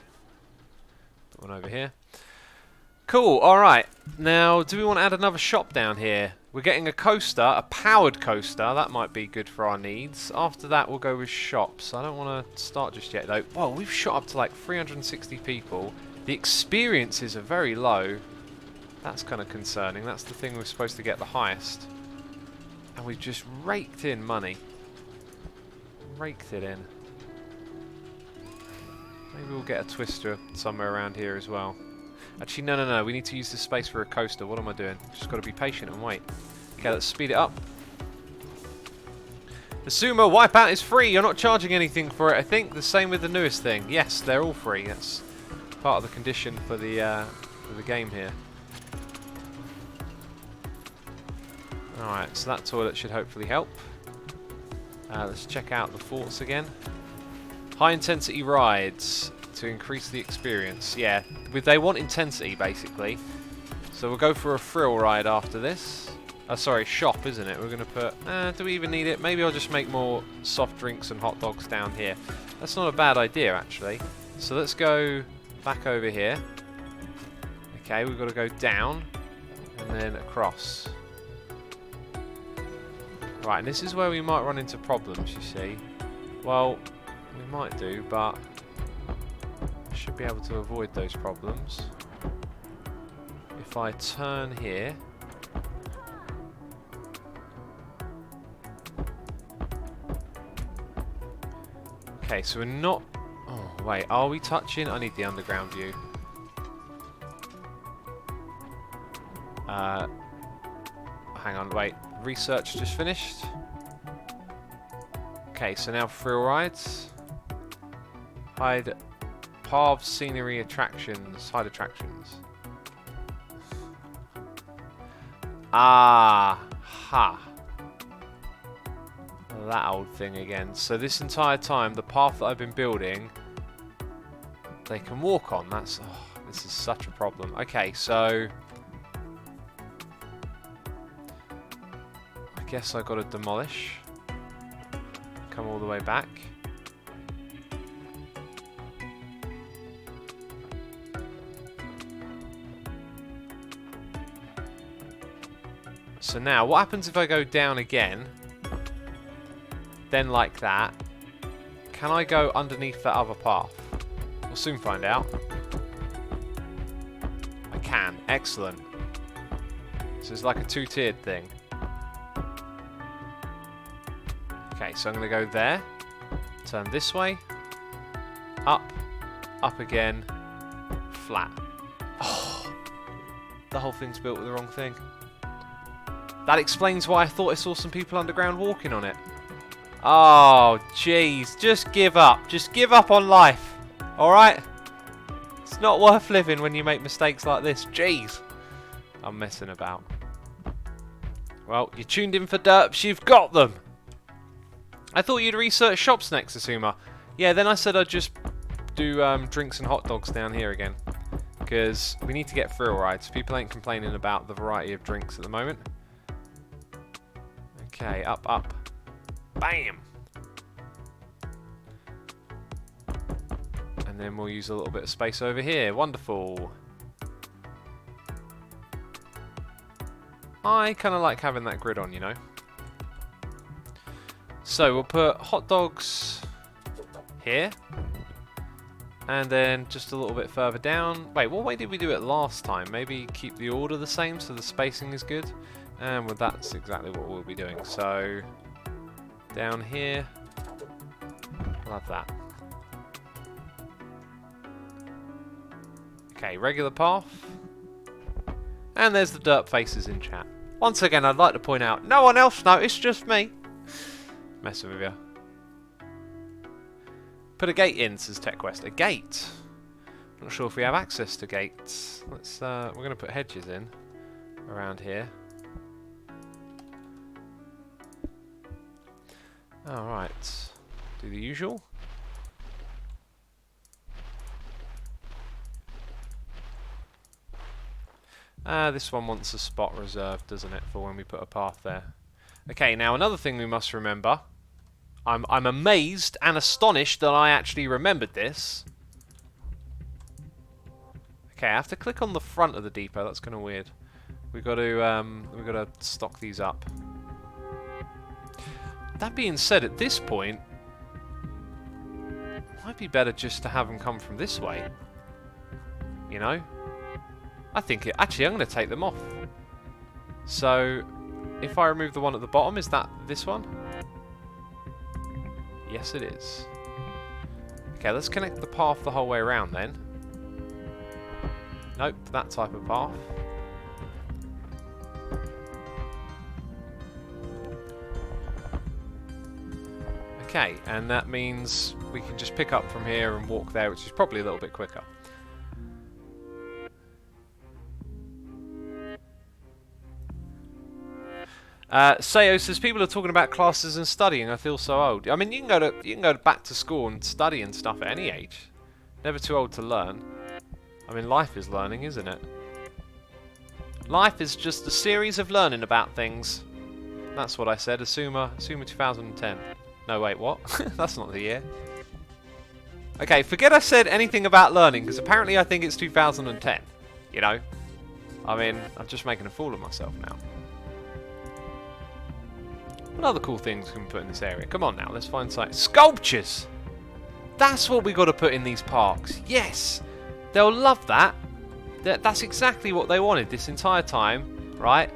Put one over here. Cool, alright. Now, do we want to add another shop down here? We're getting a coaster, a powered coaster. That might be good for our needs. After that, we'll go with shops. I don't want to start just yet, though. Well, we've shot up to like 360 people. The experiences are very low. That's kind of concerning. That's the thing we're supposed to get the highest. And we've just raked in money. Raked it in. Maybe we'll get a twister somewhere around here as well. Actually, no. We need to use this space for a coaster. What am I doing? Just got to be patient and wait. Okay, let's speed it up. The Sumo Wipeout is free. You're not charging anything for it, I think. The same with the newest thing. Yes, they're all free. That's part of the condition for the game here. Alright, so that toilet should hopefully help. Let's check out the forts again. High intensity rides to increase the experience. Yeah, they want intensity basically. So we'll go for a thrill ride after this. Sorry, shop, isn't it? We're going to put... do we even need it? Maybe I'll just make more soft drinks and hot dogs down here. That's not a bad idea, actually. So let's go back over here. Okay, we've got to go down and then across. Right, and this is where we might run into problems, you see. Well, we might do, but I should be able to avoid those problems. If I turn here... Okay, so we're not... Oh, wait, are we touching? I need the underground view. Hang on, wait. Research just finished. Okay, so now thrill rides. Hide paths, scenery, attractions. Hide attractions. Ah, ha. That old thing again. So this entire time, the path that I've been building, they can walk on. That's... Oh, this is such a problem. Okay, so... I guess I got to demolish. Come all the way back. So now, what happens if I go down again? Then like that. Can I go underneath that other path? We'll soon find out. I can. Excellent. So it's like a two-tiered thing. Okay, so I'm going to go there. Turn this way. Up. Up again. Flat. Oh, the whole thing's built with the wrong thing. That explains why I thought I saw some people underground walking on it. Oh, jeez. Just give up. Just give up on life. Alright? It's not worth living when you make mistakes like this. Jeez. I'm messing about. Well, you tuned in for derps. You've got them. I thought you'd research shops next, Asuma. Yeah, then I said I'd just do drinks and hot dogs down here again. Because we need to get thrill rides. People ain't complaining about the variety of drinks at the moment. Okay, up, up. Bam! And then we'll use a little bit of space over here. Wonderful. I kind of like having that grid on, you know. So we'll put hot dogs here. And then just a little bit further down. Wait, what way did we do it last time? Maybe keep the order the same so the spacing is good. And well, that's exactly what we'll be doing. So down here, we'll have that. Okay, regular path. And there's the derp faces in chat. Once again, I'd like to point out, no one else noticed, just me. Messing with you. Put a gate in, says TechQuest. A gate? Not sure if we have access to gates. Let's. We're going to put hedges in around here. Alright. Do the usual. This one wants a spot reserved, doesn't it, for when we put a path there. Okay, now another thing we must remember. I'm amazed and astonished that I actually remembered this. Okay, I have to click on the front of the depot. That's kind of weird. We've got to stock these up. That being said, at this point, it might be better just to have them come from this way. You know? I think it... Actually, I'm going to take them off. So, if I remove the one at the bottom, is that this one? Yes, it is. Okay, let's connect the path the whole way around then. Nope, that type of path. Okay, and that means we can just pick up from here and walk there, which is probably a little bit quicker. Sayo says people are talking about classes and studying. I feel so old. I mean, you can go back to school and study and stuff at any age. Never too old to learn. I mean, life is learning, isn't it? Life is just a series of learning about things. That's what I said. Asuma 2010. No, wait, what? That's not the year. Okay, forget I said anything about learning, because apparently I think it's 2010. You know? I mean, I'm just making a fool of myself now. What other cool things can we put in this area? Come on now, let's find sites. Sculptures! That's what we got to put in these parks. Yes! They'll love that. That's exactly what they wanted this entire time, right?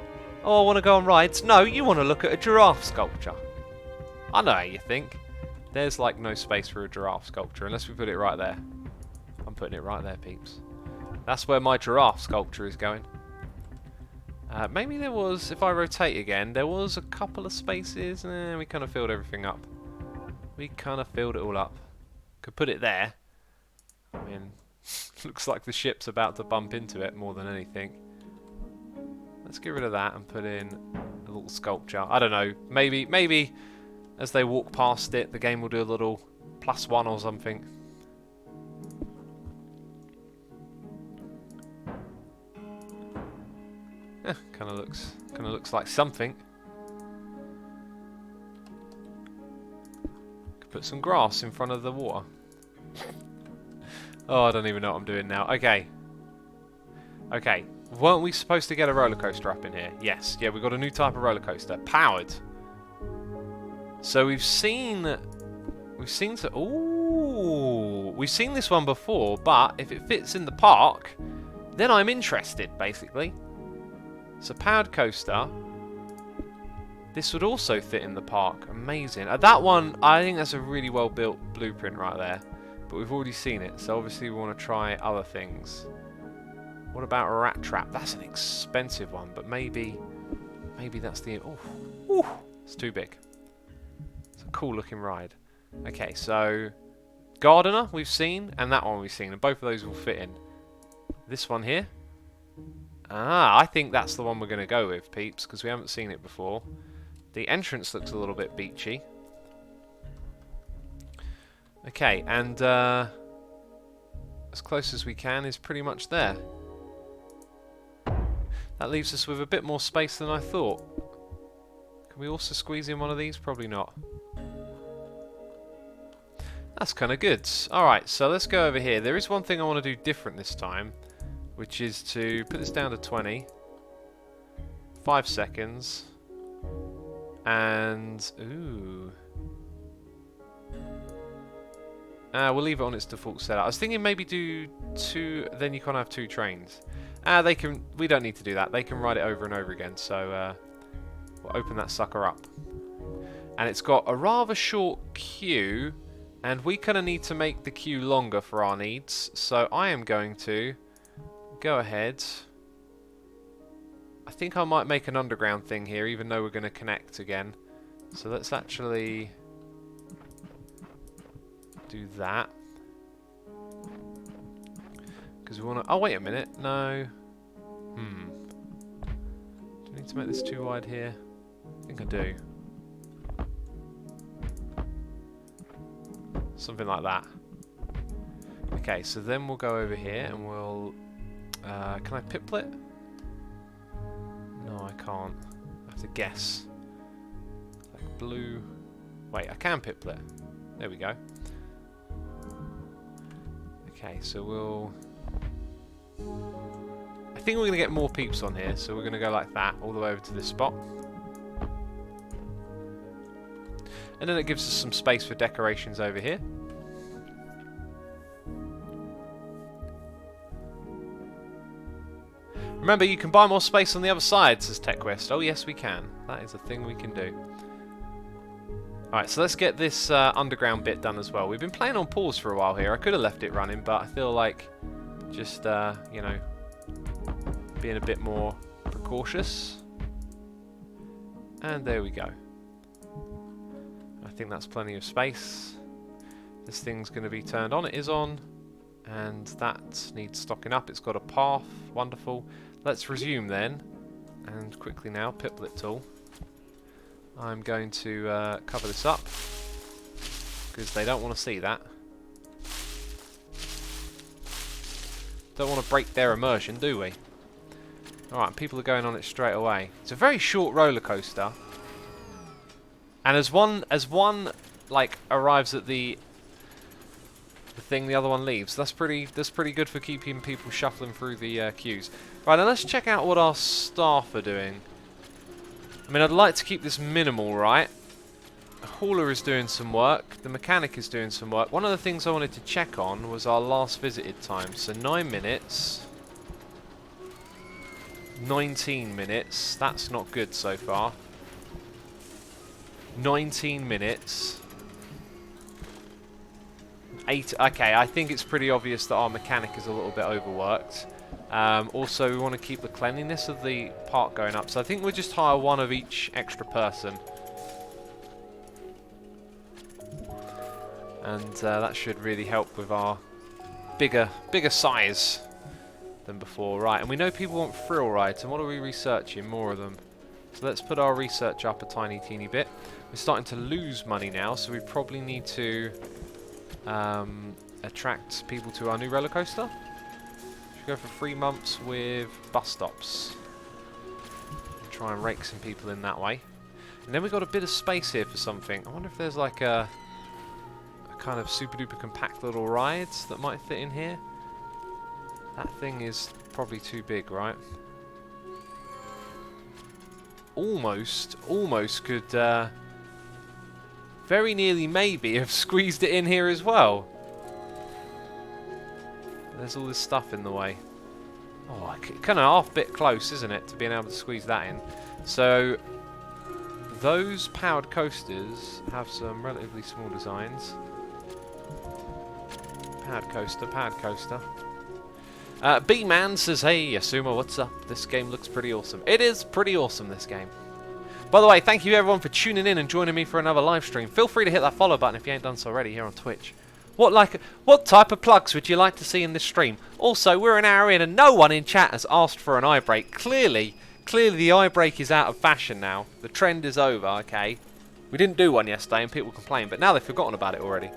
Oh, I want to go on rides. No, you want to look at a giraffe sculpture. I know how you think. There's like no space for a giraffe sculpture unless we put it right there. I'm putting it right there, peeps. That's where my giraffe sculpture is going. Maybe there was, if I rotate again, there was a couple of spaces. We kind of filled everything up. We kind of filled it all up. Could put it there. I mean, looks like the ship's about to bump into it more than anything. Let's get rid of that and put in a little sculpture. I don't know. Maybe as they walk past it, the game will do a little +1 or something. Kind of looks like something. Could put some grass in front of the water. Oh, I don't even know what I'm doing now. Okay. Okay. Weren't we supposed to get a roller coaster up in here? Yes. Yeah, we got a new type of roller coaster, powered. So we've seen this one before, but if it fits in the park, then I'm interested, basically. So powered coaster. This would also fit in the park. Amazing. That one, I think that's a really well built blueprint right there. But we've already seen it, so obviously we want to try other things. What about a rat trap? That's an expensive one, but maybe that's the... Ooh, it's too big. It's a cool looking ride. Okay, so Gardener we've seen, and that one we've seen, and both of those will fit in. This one here. Ah, I think that's the one we're going to go with, peeps, because we haven't seen it before. The entrance looks a little bit beachy. Okay, and as close as we can is pretty much there. That leaves us with a bit more space than I thought. Can we also squeeze in one of these? Probably not. That's kind of good. Alright, so let's go over here. There is one thing I want to do different this time, which is to put this down to 20. 5 seconds. And... ooh. We'll leave it on its default setup. I was thinking maybe do 2, then you can't have 2 trains. They can. We don't need to do that. They can ride it over and over again. So we'll open that sucker up. And it's got a rather short queue, and we kind of need to make the queue longer for our needs. So I am going to go ahead. I think I might make an underground thing here, even though we're going to connect again. So let's actually do that. Because we want to... oh, wait a minute. No. Do I need to make this too wide here? I think I do. Something like that. Okay, so then we'll go over here and we'll... can I piplet? No, I can't. I have to guess. Like blue... wait, I can piplet. There we go. Okay, so we'll... I think we're going to get more peeps on here, so we're going to go like that, all the way over to this spot. And then it gives us some space for decorations over here. Remember, you can buy more space on the other side, says TechQuest. Oh yes, we can. That is a thing we can do. Alright, so let's get this underground bit done as well. We've been playing on pause for a while here. I could have left it running, but I feel like just, you know, being a bit more precautious. And there we go. I think that's plenty of space. This thing's going to be turned on. It is on. And that needs stocking up. It's got a path. Wonderful. Let's resume then. And quickly now, Piplet tool. I'm going to cover this up because they don't want to see that. Don't want to break their immersion, do we? Alright, people are going on it straight away. It's a very short roller coaster. And as one like arrives at the thing, the other one leaves. That's pretty good for keeping people shuffling through the queues. Right, now let's check out what our staff are doing. I mean, I'd like to keep this minimal, right? The hauler is doing some work. The mechanic is doing some work. One of the things I wanted to check on was our last visited time. So 9 minutes. 19 minutes. That's not good so far. 19 minutes. 8. Okay, I think it's pretty obvious that our mechanic is a little bit overworked. Also, we want to keep the cleanliness of the park going up, so I think we'll just hire one of each extra person. And that should really help with our bigger size than before. Right, and we know people want thrill rides, and what are we researching? More of them. So let's put our research up a tiny teeny bit. We're starting to lose money now, so we probably need to attract people to our new roller coaster. Go for 3 months with bus stops. Try and rake some people in that way. And then we've got a bit of space here for something. I wonder if there's like a kind of super duper compact little rides that might fit in here. That thing is probably too big, right? Almost could very nearly maybe have squeezed it in here as well. There's all this stuff in the way. Oh, kind of half bit close, isn't it, to being able to squeeze that in. So, those powered coasters have some relatively small designs. Powered coaster. B-Man says, hey, Asuma, what's up? This game looks pretty awesome. It is pretty awesome, this game. By the way, thank you everyone for tuning in and joining me for another live stream. Feel free to hit that follow button if you ain't done so already here on Twitch. What type of plugs would you like to see in this stream? Also, we're an hour in and no one in chat has asked for an eye break. Clearly the eye break is out of fashion now. The trend is over, okay? We didn't do one yesterday and people complained, but now they've forgotten about it already.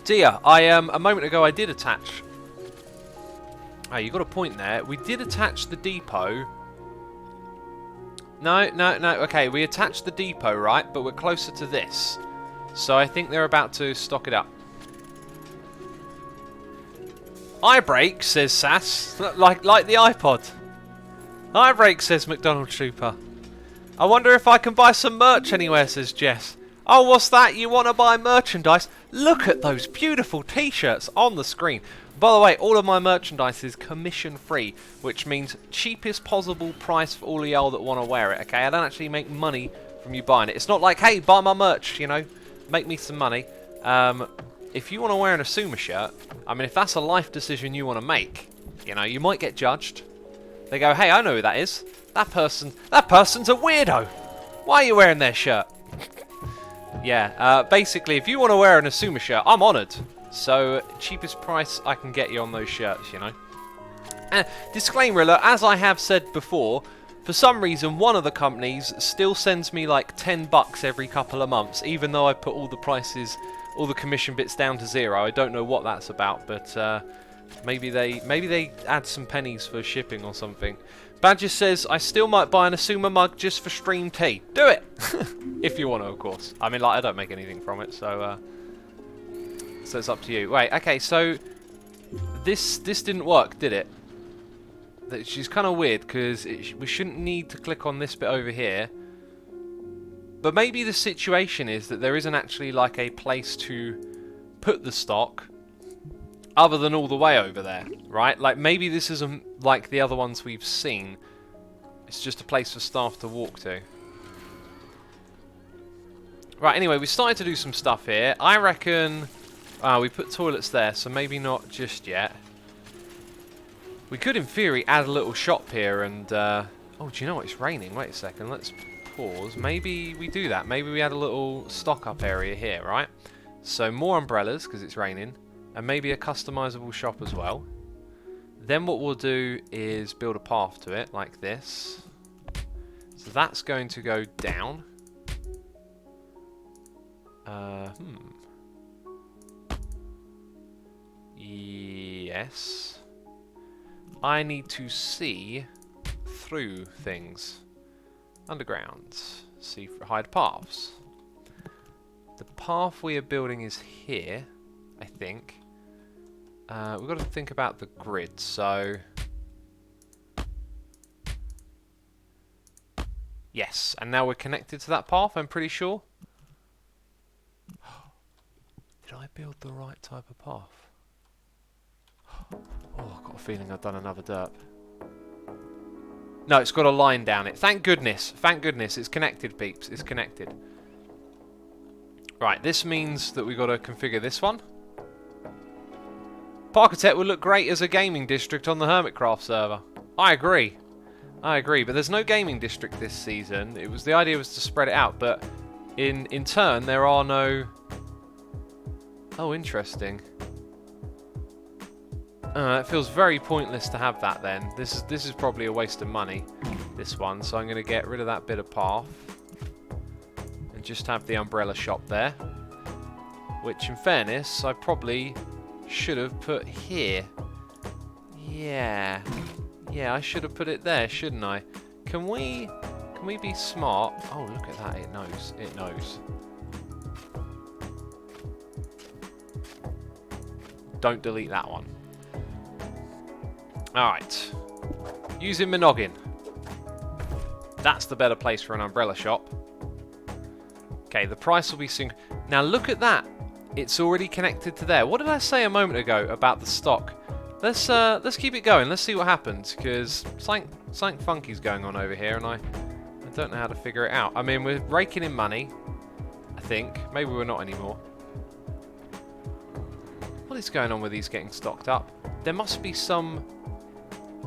Dear, a moment ago I did attach... Oh, you got a point there. We did attach the depot... No, okay, we attached the depot, right, but we're closer to this. So I think they're about to stock it up. Eye break, says Sass, like the iPod. Eye break, says McDonald Trooper. I wonder if I can buy some merch anywhere, says Jess. Oh, what's that? You want to buy merchandise? Look at those beautiful t-shirts on the screen. By the way, all of my merchandise is commission free, which means cheapest possible price for all of y'all that want to wear it, okay? I don't actually make money from you buying it. It's not like, hey, buy my merch, you know, make me some money. If you want to wear an Asuma shirt, I mean, if that's a life decision you want to make, you know, you might get judged. They go, hey, I know who that is. That person's a weirdo. Why are you wearing their shirt? Yeah, basically, if you want to wear an Asuma shirt, I'm honoured. So, cheapest price I can get you on those shirts, you know. Disclaimer alert, as I have said before, for some reason one of the companies still sends me like $10 every couple of months, even though I put all the prices, all the commission bits down to 0. I don't know what that's about, but maybe they add some pennies for shipping or something. Badger says, I still might buy an Asuma mug just for stream tea. Do it! If you want to, of course. I mean, like, I don't make anything from it, so it's up to you. Wait, okay, so This didn't work, did it? Which is kind of weird, because we shouldn't need to click on this bit over here. But maybe the situation is that there isn't actually like a place to put the stock other than all the way over there, right? Like maybe this isn't like the other ones we've seen. It's just a place for staff to walk to. Right, anyway, we started to do some stuff here. I reckon... we put toilets there, so maybe not just yet. We could, in theory, add a little shop here and... oh, do you know what? It's raining. Wait a second. Let's pause. Maybe we do that. Maybe we add a little stock-up area here, right? So more umbrellas, because it's raining. And maybe a customizable shop as well. Then what we'll do is build a path to it, like this. So that's going to go down. Yes. I need to see through things. Underground. See, hide paths. The path we are building is here, I think. We've got to think about the grid, so... Yes, and now we're connected to that path, I'm pretty sure. Did I build the right type of path? Oh, I've got a feeling I've done another derp. No, it's got a line down it. Thank goodness. Thank goodness. It's connected, peeps. It's connected. Right, this means that we've got to configure this one. Parkitect would look great as a gaming district on the Hermitcraft server. I agree. I agree, but there's no gaming district this season. The idea was to spread it out, but in turn there are no... Oh, interesting. It feels very pointless to have that then. This is probably a waste of money, this one, so I'm going to get rid of that bit of path and just have the umbrella shop there, which in fairness I probably should have put here. Yeah, I should have put it there, shouldn't I? Can we be smart? Oh, look at that, it knows. Don't delete that one. Alright. Using my noggin. That's the better place for an umbrella shop. Okay, the price will be sync. Now look at that. It's already connected to there. What did I say a moment ago about the stock? Let's keep it going. Let's see what happens, because something funky's going on over here, and I don't know how to figure it out. I mean, we're raking in money, I think. Maybe we're not anymore. What is going on with these getting stocked up? There must be some...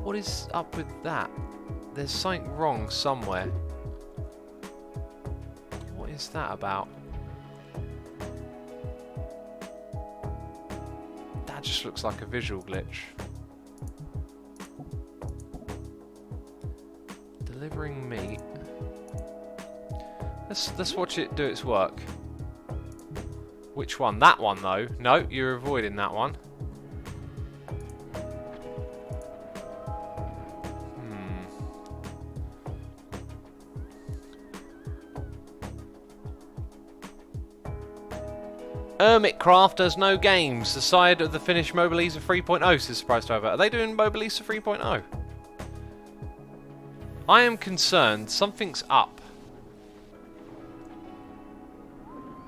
What is up with that? There's something wrong somewhere. What is that about? That just looks like a visual glitch. Delivering meat. Let's watch it do its work. Which one? That one though. No, you're avoiding that one. Hermitcraft does no games. The side of the finished Mobilisa 3.0, says Surprise Driver. Are they doing Mobilisa 3.0? I am concerned. Something's up.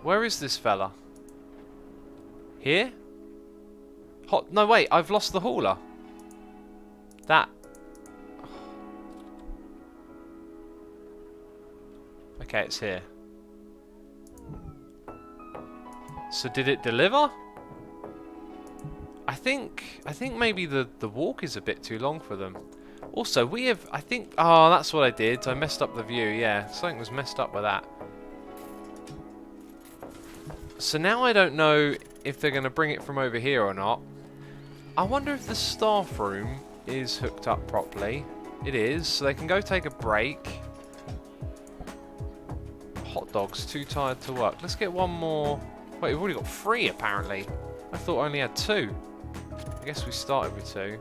Where is this fella? Here? Hot. No, wait. I've lost the hauler. That. Okay, it's here. So did it deliver? I think maybe the walk is a bit too long for them. Also, we have, I think, oh, that's what I did. I messed up the view, yeah. Something was messed up with that. So now I don't know if they're going to bring it from over here or not. I wonder if the staff room is hooked up properly. It is, so they can go take a break. Hot dogs, too tired to work. Let's get one more. Wait, we've already got 3 apparently. I thought I only had 2. I guess we started with 2.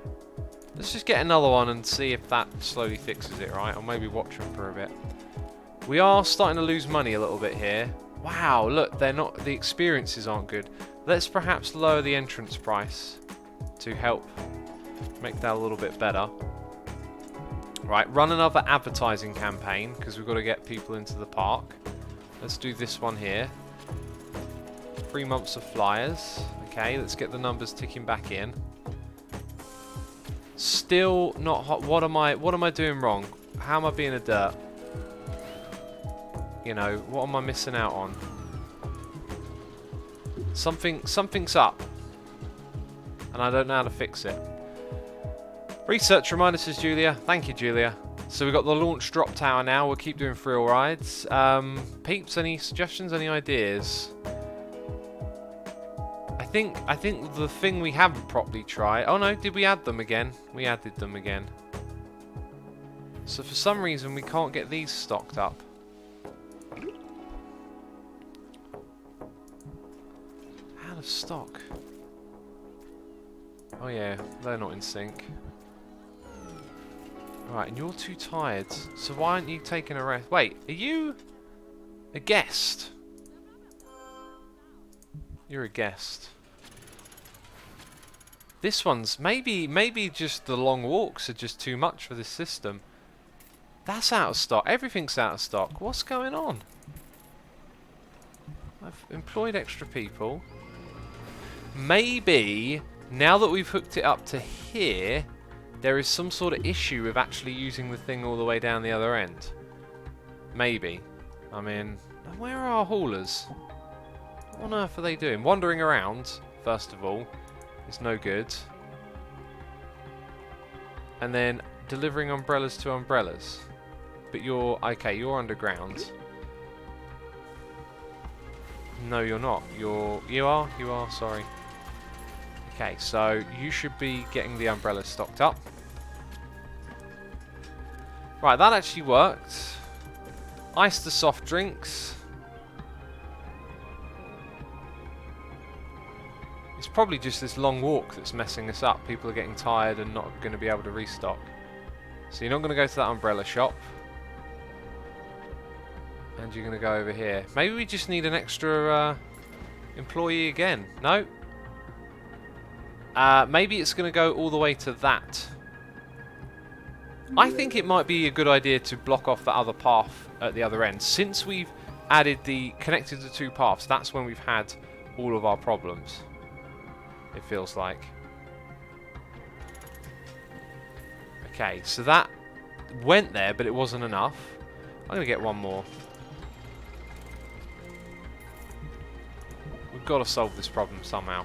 Let's just get another one and see if that slowly fixes it, right? Or maybe watch them for a bit. We are starting to lose money a little bit here. Wow, look, they're not. The experiences aren't good. Let's perhaps lower the entrance price. to help make that a little bit better. Right, run another advertising campaign because we've got to get people into the park. Let's do this one here. 3 months of flyers. Okay, let's get the numbers ticking back in. Still not hot. What am I doing wrong? How am I being a dirt? You know, what am I missing out on? Something's up. And I don't know how to fix it. Research reminder, says Julia. Thank you, Julia. So we've got the launch drop tower now. We'll keep doing thrill rides. Peeps, any suggestions, any ideas? I think the thing we haven't properly tried... Oh no, did we add them again? We added them again. So for some reason we can't get these stocked up. Out of stock. Oh yeah, they're not in sync. Right, and you're too tired. So why aren't you taking a rest? Wait, are you a guest? You're a guest. This one's maybe just the long walks are just too much for this system. That's out of stock. Everything's out of stock. What's going on? I've employed extra people. Maybe now that we've hooked it up to here, there is some sort of issue with actually using the thing all the way down the other end. Maybe. I mean, where are our haulers? What on earth are they doing? Wandering around, first of all, is no good. And then delivering umbrellas to umbrellas. But you're... Okay, you're underground. No, you're not. You are, sorry. Okay, so you should be getting the umbrellas stocked up. Right, that actually worked. Ice the soft drinks. It's probably just this long walk that's messing us up. People are getting tired and not going to be able to restock. So you're not going to go to that umbrella shop. And you're going to go over here. Maybe we just need an extra employee again. No? Maybe it's going to go all the way to that. I think it might be a good idea to block off the other path at the other end. Since we've added the connected the two paths, that's when we've had all of our problems. It feels like. Okay, so that went there, but it wasn't enough. I'm going to get one more. We've got to solve this problem somehow.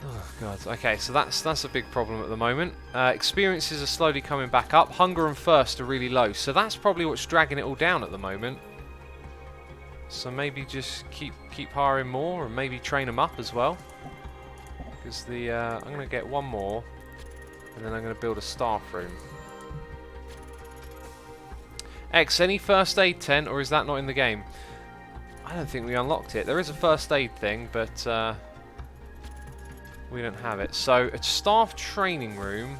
Oh god. Okay, so that's a big problem at the moment. Experiences are slowly coming back up. Hunger and thirst are really low, so that's probably what's dragging it all down at the moment. So maybe just keep hiring more, and maybe train them up as well. Because the I'm going to get one more, and then I'm going to build a staff room. X, any first aid tent, or is that not in the game? I don't think we unlocked it. There is a first aid thing, but we don't have it. So a staff training room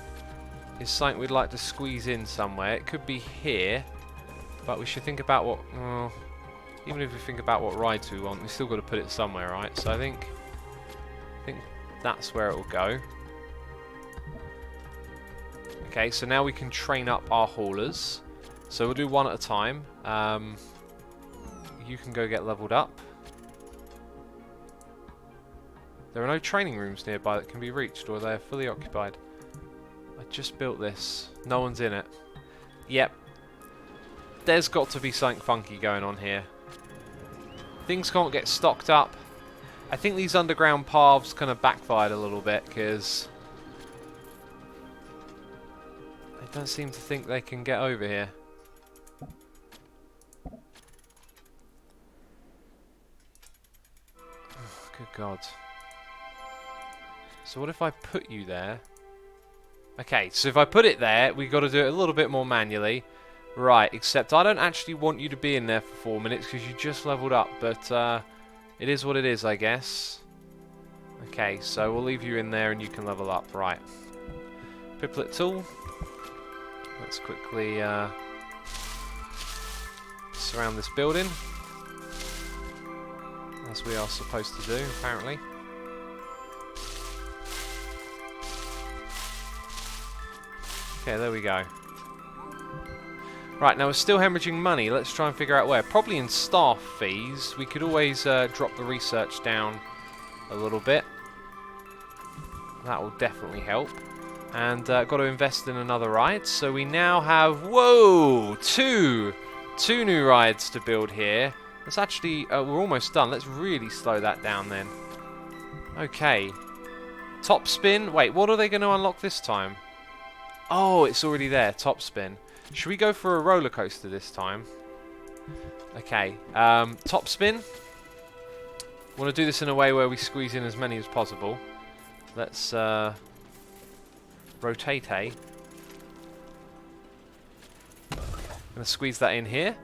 is something we'd like to squeeze in somewhere. It could be here, but we should think about what... even if we think about what rides we want, we still got to put it somewhere, right? So I think that's where it will go. Okay, so now we can train up our haulers. So we'll do one at a time. You can go get leveled up. There are no training rooms nearby that can be reached, or they're fully occupied. I just built this. No one's in it. Yep. There's got to be something funky going on here. Things can't get stocked up. I think these underground paths kind of backfired a little bit, because they don't seem to think they can get over here. Good God. So what if I put you there? Okay, so if I put it there, we've got to do it a little bit more manually. Right, except I don't actually want you to be in there for 4 minutes because you just leveled up, but it is what it is, I guess. Okay, so we'll leave you in there and you can level up. Right. Piplet tool. Let's quickly surround this building. As we are supposed to do, apparently. Okay, there we go. Right, now we're still hemorrhaging money. Let's try and figure out where. Probably in staff fees. We could always drop the research down a little bit. That will definitely help. And got to invest in another ride. So we now have, whoa, two new rides to build here. Let's actually, we're almost done. Let's really slow that down then. Okay. Top spin. Wait, what are they going to unlock this time? Oh, it's already there. Top spin. Should we go for a roller coaster this time? Okay. Top spin. Want to do this in a way where we squeeze in as many as possible. Let's rotate. Gonna squeeze that in here.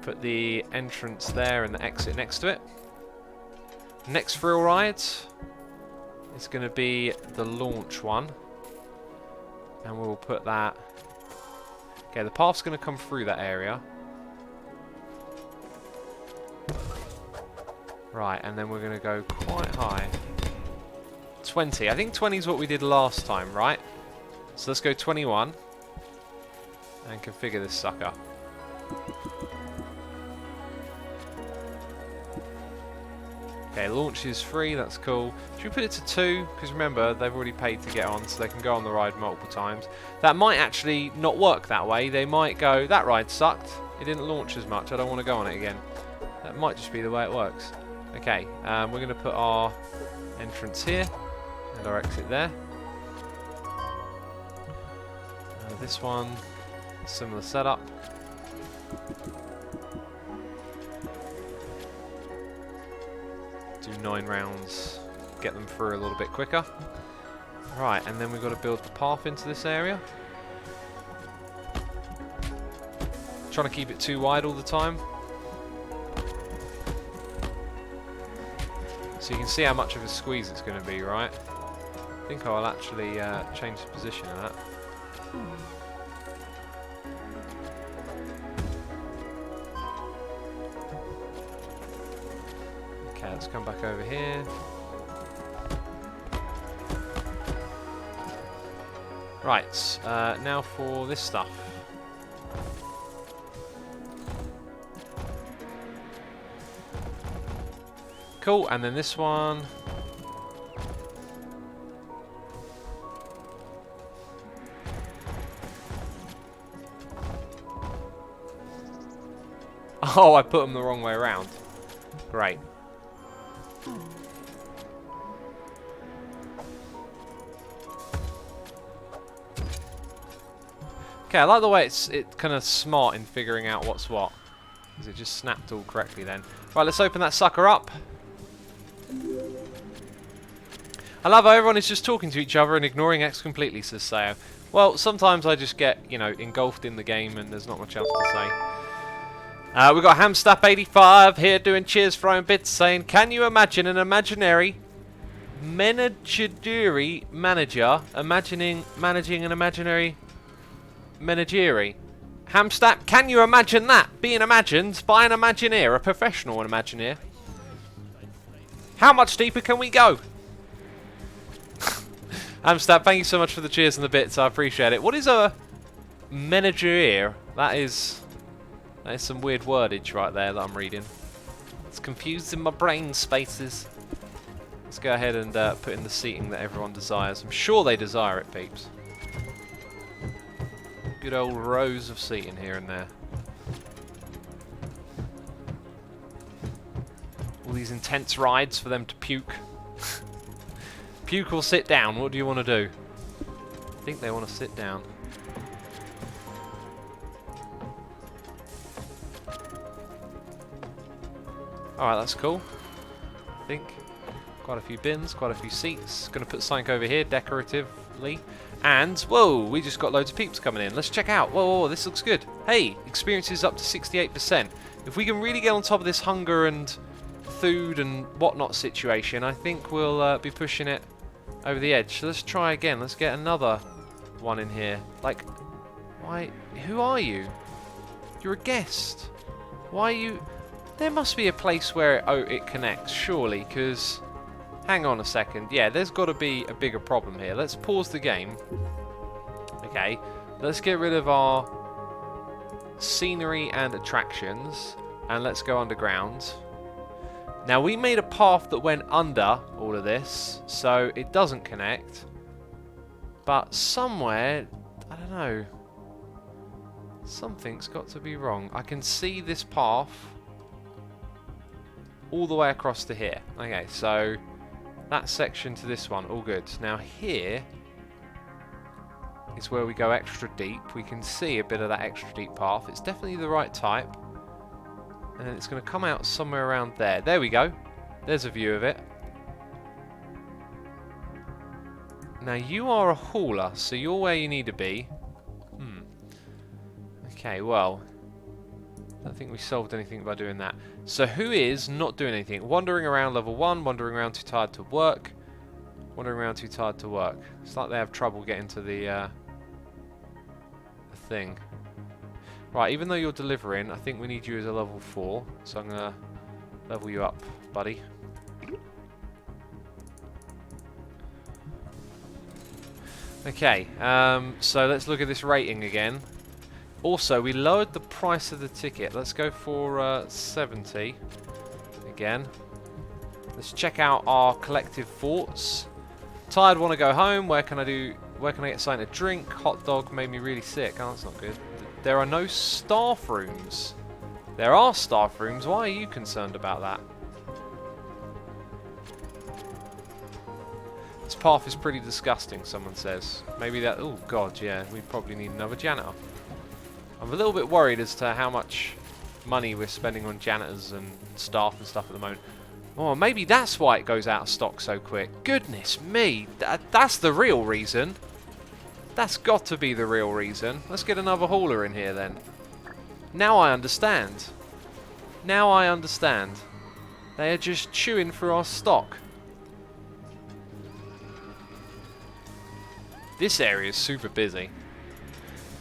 Put the entrance there and the exit next to it. Next thrill ride is going to be the launch one. And we'll put that... Okay, the path's going to come through that area. Right, and then we're going to go quite high. 20. I think 20 is what we did last time, right? So let's go 21. And configure this sucker. Okay, launch is free, that's cool. Should we put it to 2? Because remember, they've already paid to get on, so they can go on the ride multiple times. That might actually not work that way. They might go, that ride sucked. It didn't launch as much. I don't want to go on it again. That might just be the way it works. Okay, we're going to put our entrance here and our exit there. This one, similar setup. Do 9 rounds, get them through a little bit quicker. Right, and then we've got to build the path into this area. Trying to keep it too wide all the time. So you can see how much of a squeeze it's going to be, right? I think I'll actually change the position of that. Okay, let's come back over here. Right, now for this stuff. Cool, and then this one. Oh, I put them the wrong way around. Great. Okay, I like the way it's kind of smart in figuring out what's what. Because it just snapped all correctly then. Right, let's open that sucker up. I love how everyone is just talking to each other and ignoring X completely, says Sayo. Well, sometimes I just get, you know, engulfed in the game and there's not much else to say. We've got Hamstap85 here doing cheers, throwing bits, saying, can you imagine an imaginary managerial manager managing an imaginary menagerie? Hamstap, can you imagine that being imagined by an Imagineer, a professional Imagineer? How much deeper can we go? Hamstap, thank you so much for the cheers and the bits. I appreciate it. What is a menagerie? That is some weird wordage right there that I'm reading. It's confusing my brain spaces. Let's go ahead and put in the seating that everyone desires. I'm sure they desire it, peeps. Good old rows of seating here and there. All these intense rides for them to puke. Puke or sit down, what do you want to do? I think they want to sit down. Alright, that's cool. I think. Quite a few bins, quite a few seats. Gonna put something over here decoratively. And, whoa, we just got loads of peeps coming in. Let's check out. Whoa, this looks good. Hey, experience is up to 68%. If we can really get on top of this hunger and food and whatnot situation, I think we'll be pushing it over the edge. So let's try again. Let's get another one in here. Like, why? Who are you? You're a guest. Why are you? There must be a place where it connects, surely, because... Hang on a second. Yeah, there's got to be a bigger problem here. Let's pause the game. Okay, let's get rid of our scenery and attractions, and let's go underground. Now, we made a path that went under all of this, so it doesn't connect. But somewhere, I don't know, something's got to be wrong. I can see this path all the way across to here. Okay, so that section to this one, all good. Now here is where we go extra deep. We can see a bit of that extra deep path. It's definitely the right type. And then it's going to come out somewhere around there. There we go. There's a view of it. Now you are a hauler, so you're where you need to be. Okay, well, I don't think we solved anything by doing that. So who is not doing anything? Wandering around level 1, wandering around too tired to work. Wandering around too tired to work. It's like they have trouble getting to the thing. Right, even though you're delivering, I think we need you as a level 4. So I'm going to level you up, buddy. Okay, so let's look at this rating again. Also, we lowered the price of the ticket. Let's go for 70 again. Let's check out our collective thoughts. Tired, want to go home. Where can I get something to drink? Hot dog made me really sick. Oh, that's not good. There are no staff rooms. There are staff rooms. Why are you concerned about that? This path is pretty disgusting, someone says. Maybe that... Oh, God, yeah. We probably need another janitor. I'm a little bit worried as to how much money we're spending on janitors and staff and stuff at the moment. Oh, maybe that's why it goes out of stock so quick. Goodness me. That's the real reason. That's got to be the real reason. Let's get another hauler in here then. Now I understand. Now I understand. They are just chewing through our stock. This area is super busy.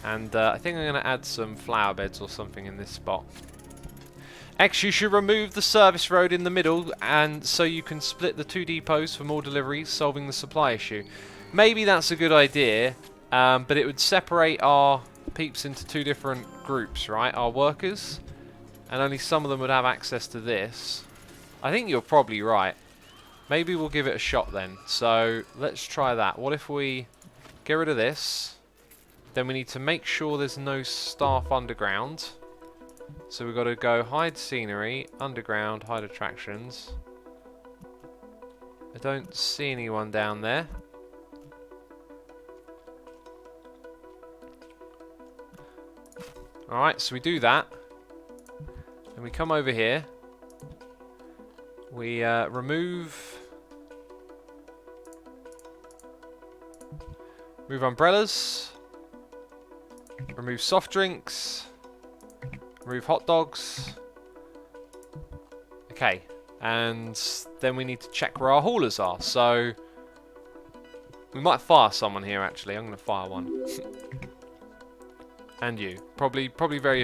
And I think I'm going to add some flower beds or something in this spot. X, you should remove the service road in the middle, and so you can split the 2 depots for more deliveries, solving the supply issue. Maybe that's a good idea, but it would separate our peeps into 2 different groups, right? Our workers, and only some of them would have access to this. I think you're probably right. Maybe we'll give it a shot then. So let's try that. What if we get rid of this? Then we need to make sure there's no staff underground. So we've got to go hide scenery, underground, hide attractions. I don't see anyone down there. Alright, so we do that. Then we come over here. We remove umbrellas. Remove soft drinks. Remove hot dogs. Okay, and then we need to check where our haulers are. So we might fire someone here actually. I'm going to fire one. And you. Probably very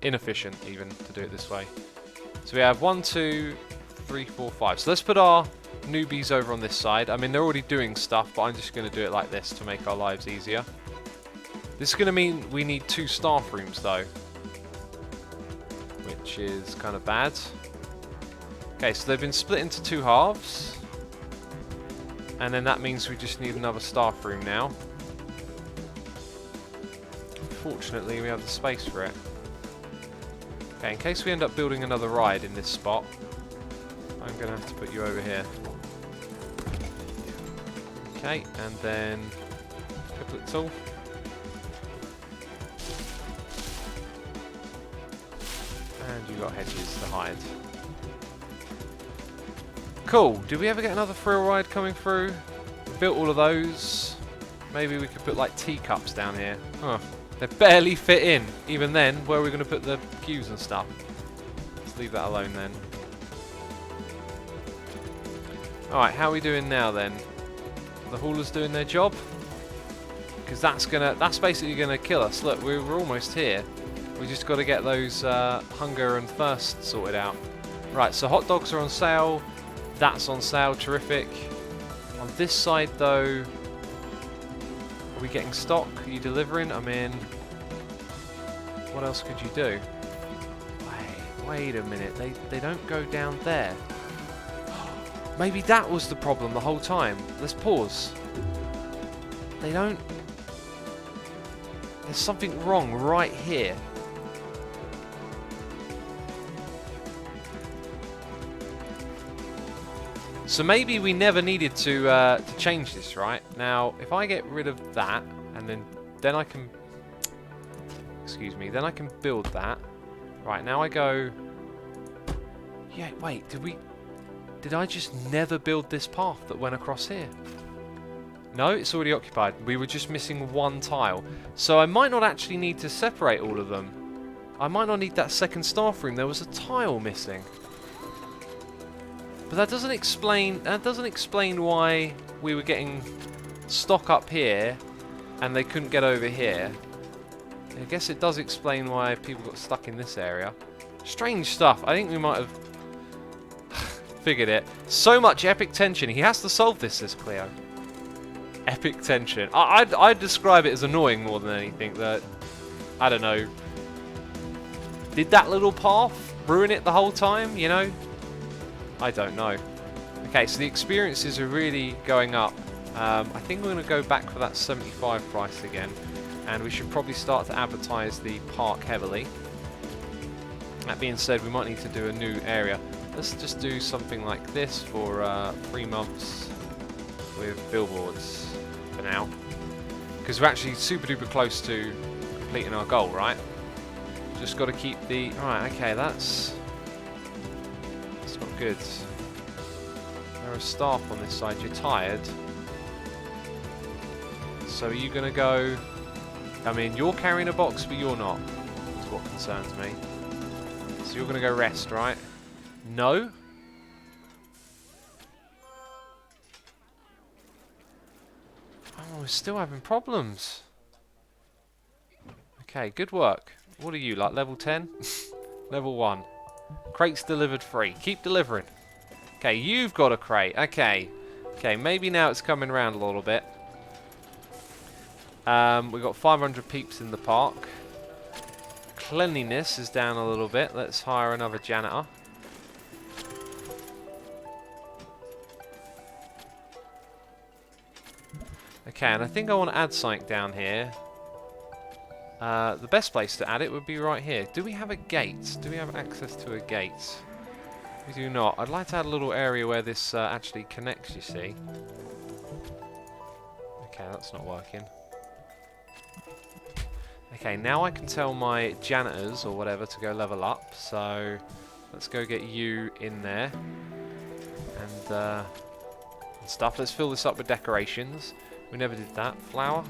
inefficient even to do it this way. So we have 1, 2, 3, 4, 5. So let's put our newbies over on this side. I mean, they're already doing stuff, but I'm just going to do it like this to make our lives easier. This is going to mean we need 2 staff rooms though, which is kind of bad. Okay, so they've been split into 2 halves, and then that means we just need another staff room now. Fortunately, we have the space for it. Okay, in case we end up building another ride in this spot, I'm going to have to put you over here. Okay, and then couplet tool. And you've got hedges to hide. Cool. Did we ever get another thrill ride coming through? We built all of those. Maybe we could put like teacups down here. Huh. They barely fit in. Even then, where are we going to put the queues and stuff? Let's leave that alone then. Alright, how are we doing now then? The haulers doing their job? Because that's basically gonna kill us. Look, we're almost here. We just got to get those hunger and thirst sorted out. Right, so hot dogs are on sale. That's on sale, terrific. On this side though, we getting stock? Are you delivering? I mean, what else could you do? Wait a minute. They don't go down there. Maybe that was the problem the whole time. Let's pause. They don't... There's something wrong right here. So maybe we never needed to change this, right? Now, if I get rid of that, and then I can... Excuse me. Then I can build that. Right, now I go... Yeah, wait, did I just never build this path that went across here? No, it's already occupied. We were just missing one tile. So I might not actually need to separate all of them. I might not need that second staff room. There was a tile missing. But that doesn't explain why we were getting stock up here and they couldn't get over here. I guess it does explain why people got stuck in this area. Strange stuff. I think we might have figured it. So much epic tension. He has to solve this, says Cleo. Epic tension. I'd describe it as annoying more than anything. That, I don't know. Did that little path ruin it the whole time, you know? I don't know. Okay, so the experiences are really going up. I think we're going to go back for that 75 price again. And we should probably start to advertise the park heavily. That being said, we might need to do a new area. Let's just do something like this for 3 months with billboards for now. Because we're actually super duper close to completing our goal, right? Just got to keep the... Right, okay, that's not good. There are staff on this side. You're tired. So are you going to go... I mean, you're carrying a box, but you're not. That's what concerns me. So you're going to go rest, right? No? Oh, we're still having problems. Okay, good work. What are you, like level 10? Level 1. Crates delivered free. Keep delivering. Okay, you've got a crate. Okay. Okay, maybe now it's coming around a little bit. We've got 500 peeps in the park. Cleanliness is down a little bit. Let's hire another janitor. Okay, and I think I want to add something down here. The best place to add it would be right here. Do we have a gate? Do we have access to a gate? We do not. I'd like to add a little area where this actually connects, you see. Okay, that's not working. Okay, now I can tell my janitors or whatever to go level up. So let's go get you in there and stuff. Let's fill this up with decorations. We never did that. Flower.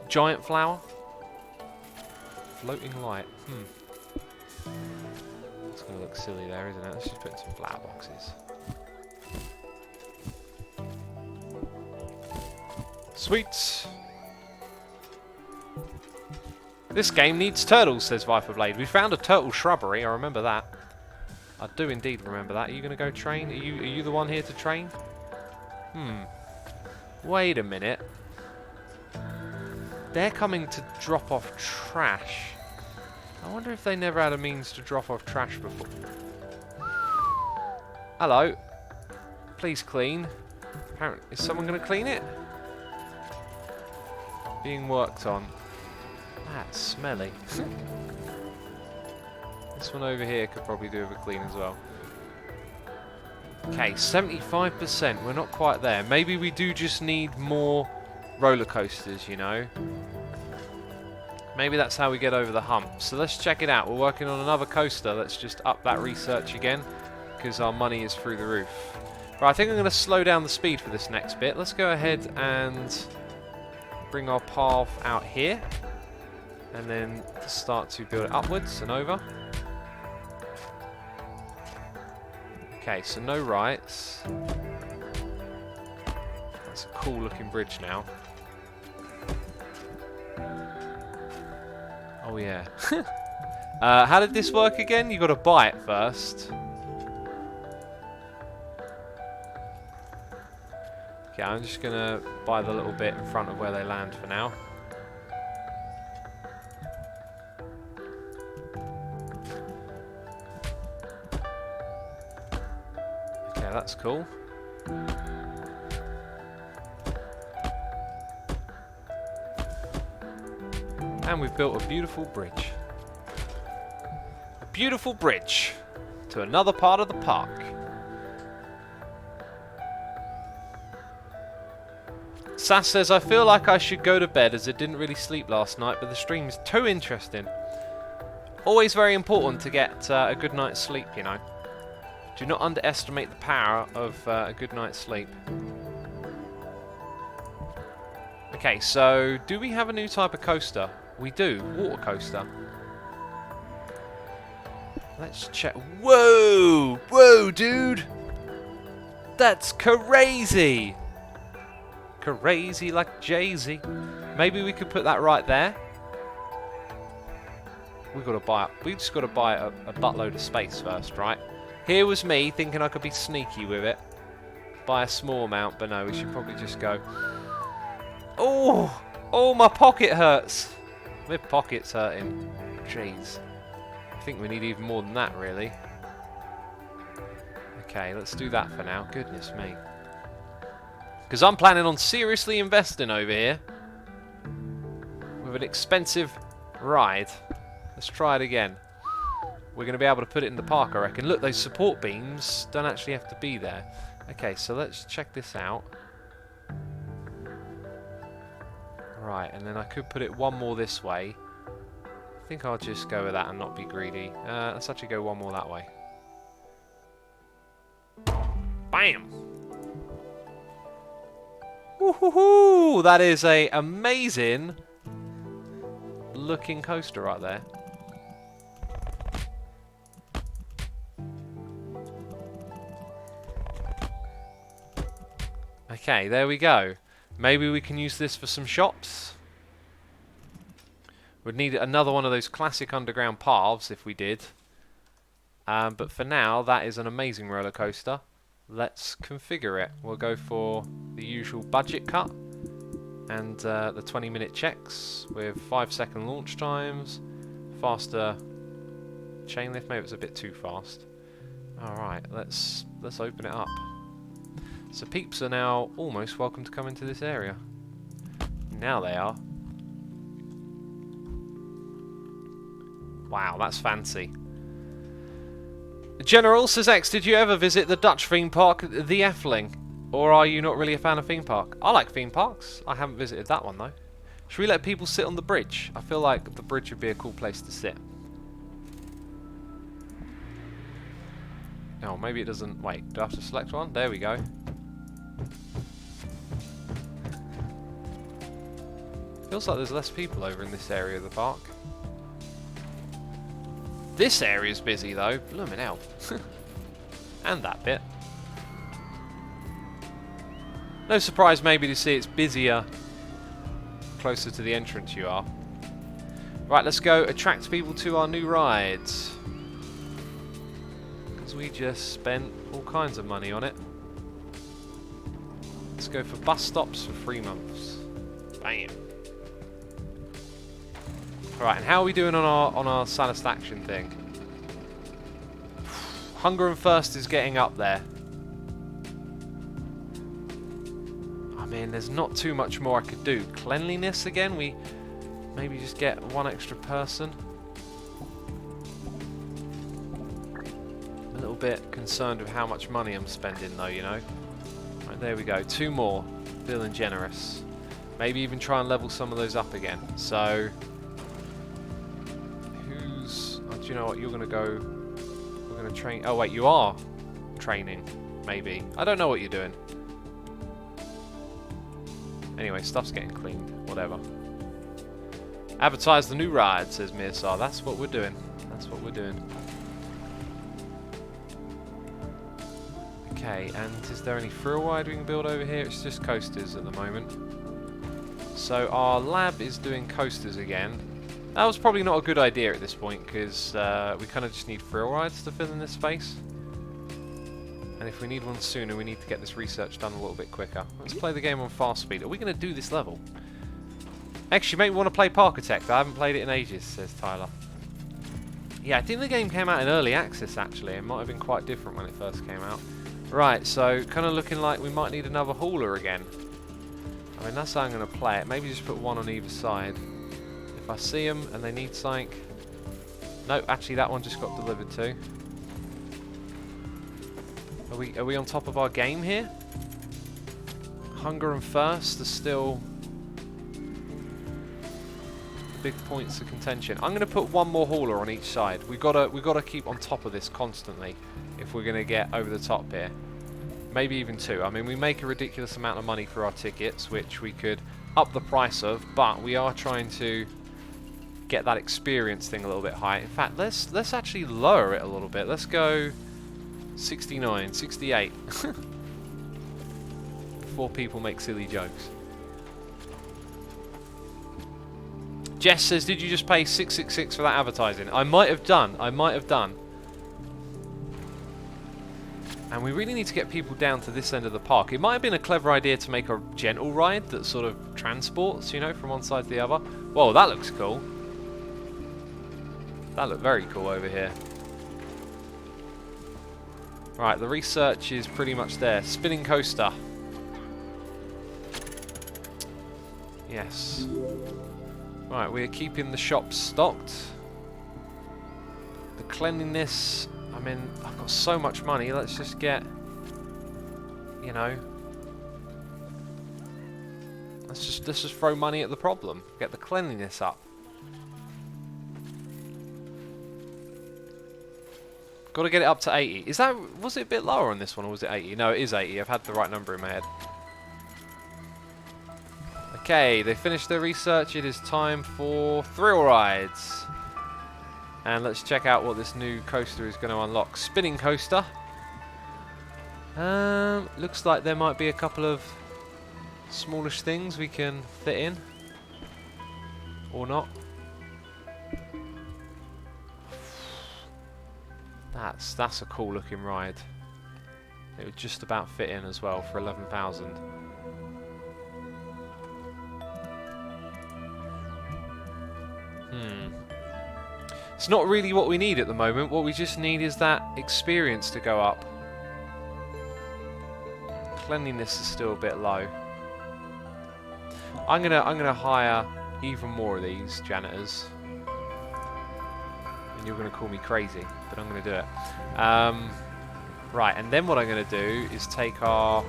Giant flower. Floating light. It's going to look silly there, isn't it? Let's just put in some flower boxes. Sweet. This game needs turtles, says Viperblade. We found a turtle shrubbery. I remember that. I do indeed remember that. Are you going to go train? Are you the one here to train? Wait a minute. They're coming to drop off trash. I wonder if they never had a means to drop off trash before. Hello. Please clean. Apparently, is someone going to clean it? Being worked on. That's smelly. This one over here could probably do with a clean as well. Okay, 75%. We're not quite there. Maybe we do just need more roller coasters, you know. Maybe that's how we get over the hump. So let's check it out. We're working on another coaster. Let's just up that research again, because our money is through the roof. Right, I think I'm going to slow down the speed for this next bit. Let's go ahead and bring our path out here, and then start to build it upwards and over. Okay, so no rights. That's a cool looking bridge now. Oh yeah. How did this work again? You got to buy it first. Okay, I'm just going to buy the little bit in front of where they land for now. Okay, that's cool. And we've built a beautiful bridge. A beautiful bridge to another part of the park. Sass says, I feel like I should go to bed as I didn't really sleep last night, but the stream is too interesting. Always very important to get a good night's sleep, you know. Do not underestimate the power of a good night's sleep. Okay, so do we have a new type of coaster? We do. Water coaster. Let's check. Whoa! Whoa, dude! That's crazy! Crazy like Jay-Z. Maybe we could put that right there. We just got to buy a buttload of space first, right? Here was me thinking I could be sneaky with it. Buy a small amount, but no, we should probably just go. Oh! Oh, my pocket hurts! My pocket's hurting. Jeez. I think we need even more than that, really. Okay, let's do that for now. Goodness me. Because I'm planning on seriously investing over here. With an expensive ride. Let's try it again. We're going to be able to put it in the park, I reckon. Look, those support beams don't actually have to be there. Okay, so let's check this out. Right, and then I could put it one more this way. I think I'll just go with that and not be greedy. Let's actually go one more that way. Bam! Woohoo! That is a amazing looking coaster right there. Okay, there we go. Maybe we can use this for some shops. We'd need another one of those classic underground paths if we did. But for now, that is an amazing roller coaster. Let's configure it. We'll go for the usual budget cut and the 20-minute checks with 5-second launch times, faster chain lift. Maybe it's a bit too fast. All right, let's open it up. So peeps are now almost welcome to come into this area. Now they are. Wow, that's fancy. General says X, did you ever visit the Dutch theme park, the Efteling? Or are you not really a fan of theme park? I like theme parks. I haven't visited that one though. Should we let people sit on the bridge? I feel like the bridge would be a cool place to sit. Oh, maybe it doesn't... Wait, do I have to select one? There we go. Feels like there's less people over in this area of the park. This area's busy though. Bloomin' hell. And that bit. No surprise maybe to see it's busier closer to the entrance you are. Right, let's go attract people to our new rides. Because we just spent all kinds of money on it. Let's go for bus stops for 3 months. Bam. Alright, and how are we doing on our satisfaction thing? Hunger and thirst is getting up there. I mean, there's not too much more I could do. Cleanliness again, we maybe just get one extra person. I'm a little bit concerned with how much money I'm spending though, you know. Right, there we go, 2 more. Feeling generous. Maybe even try and level some of those up again. So... do you know what? You're going to go... We're going to train... Oh, wait, you are training. Maybe. I don't know what you're doing. Anyway, stuff's getting cleaned. Whatever. Advertise the new ride, says Mirsar. That's what we're doing. That's what we're doing. Okay, and is there any thrill ride we can build over here? It's just coasters at the moment. So our lab is doing coasters again. That was probably not a good idea at this point because we kind of just need thrill rides to fill in this space. And if we need one sooner, we need to get this research done a little bit quicker. Let's play the game on fast speed. Are we going to do this level? Actually, make me want to play Parkitect. I haven't played it in ages, says Tyler. Yeah, I think the game came out in early access, actually. It might have been quite different when it first came out. Right, so kind of looking like we might need another hauler again. I mean, that's how I'm going to play it. Maybe just put one on either side. If I see them and they need something... No, actually that one just got delivered too. Are we on top of our game here? Hunger and thirst are still big points of contention. I'm going to put one more hauler on each side. We've got to keep on top of this constantly if we're going to get over the top here. Maybe even two. I mean, we make a ridiculous amount of money for our tickets, which we could up the price of, but we are trying to get that experience thing a little bit high. In fact, let's actually lower it a little bit. Let's go 69, 68. Before people make silly jokes. Jess says, did you just pay 666 for that advertising? I might have done. I might have done. And we really need to get people down to this end of the park. It might have been a clever idea to make a gentle ride that sort of transports, you know, from one side to the other. Whoa, that looks cool. That looked very cool over here. Right, the research is pretty much there. Spinning coaster. Yes. Right, we're keeping the shops stocked. The cleanliness, I mean, I've got so much money, let's just get, you know, let's just throw money at the problem. Get the cleanliness up. Got to get it up to 80. Was it a bit lower on this one, or was it 80? No, it is 80. I've had the right number in my head. Okay, they finished their research. It is time for thrill rides. And let's check out what this new coaster is going to unlock. Spinning coaster. Looks like there might be a couple of smallish things we can fit in. Or not. That's a cool looking ride. It would just about fit in as well for 11,000. It's not really what we need at the moment. What we just need is that experience to go up. Cleanliness is still a bit low. I'm gonna hire even more of these janitors. And you're gonna call me crazy, but I'm gonna do it. Right, and then what I'm gonna do is take our...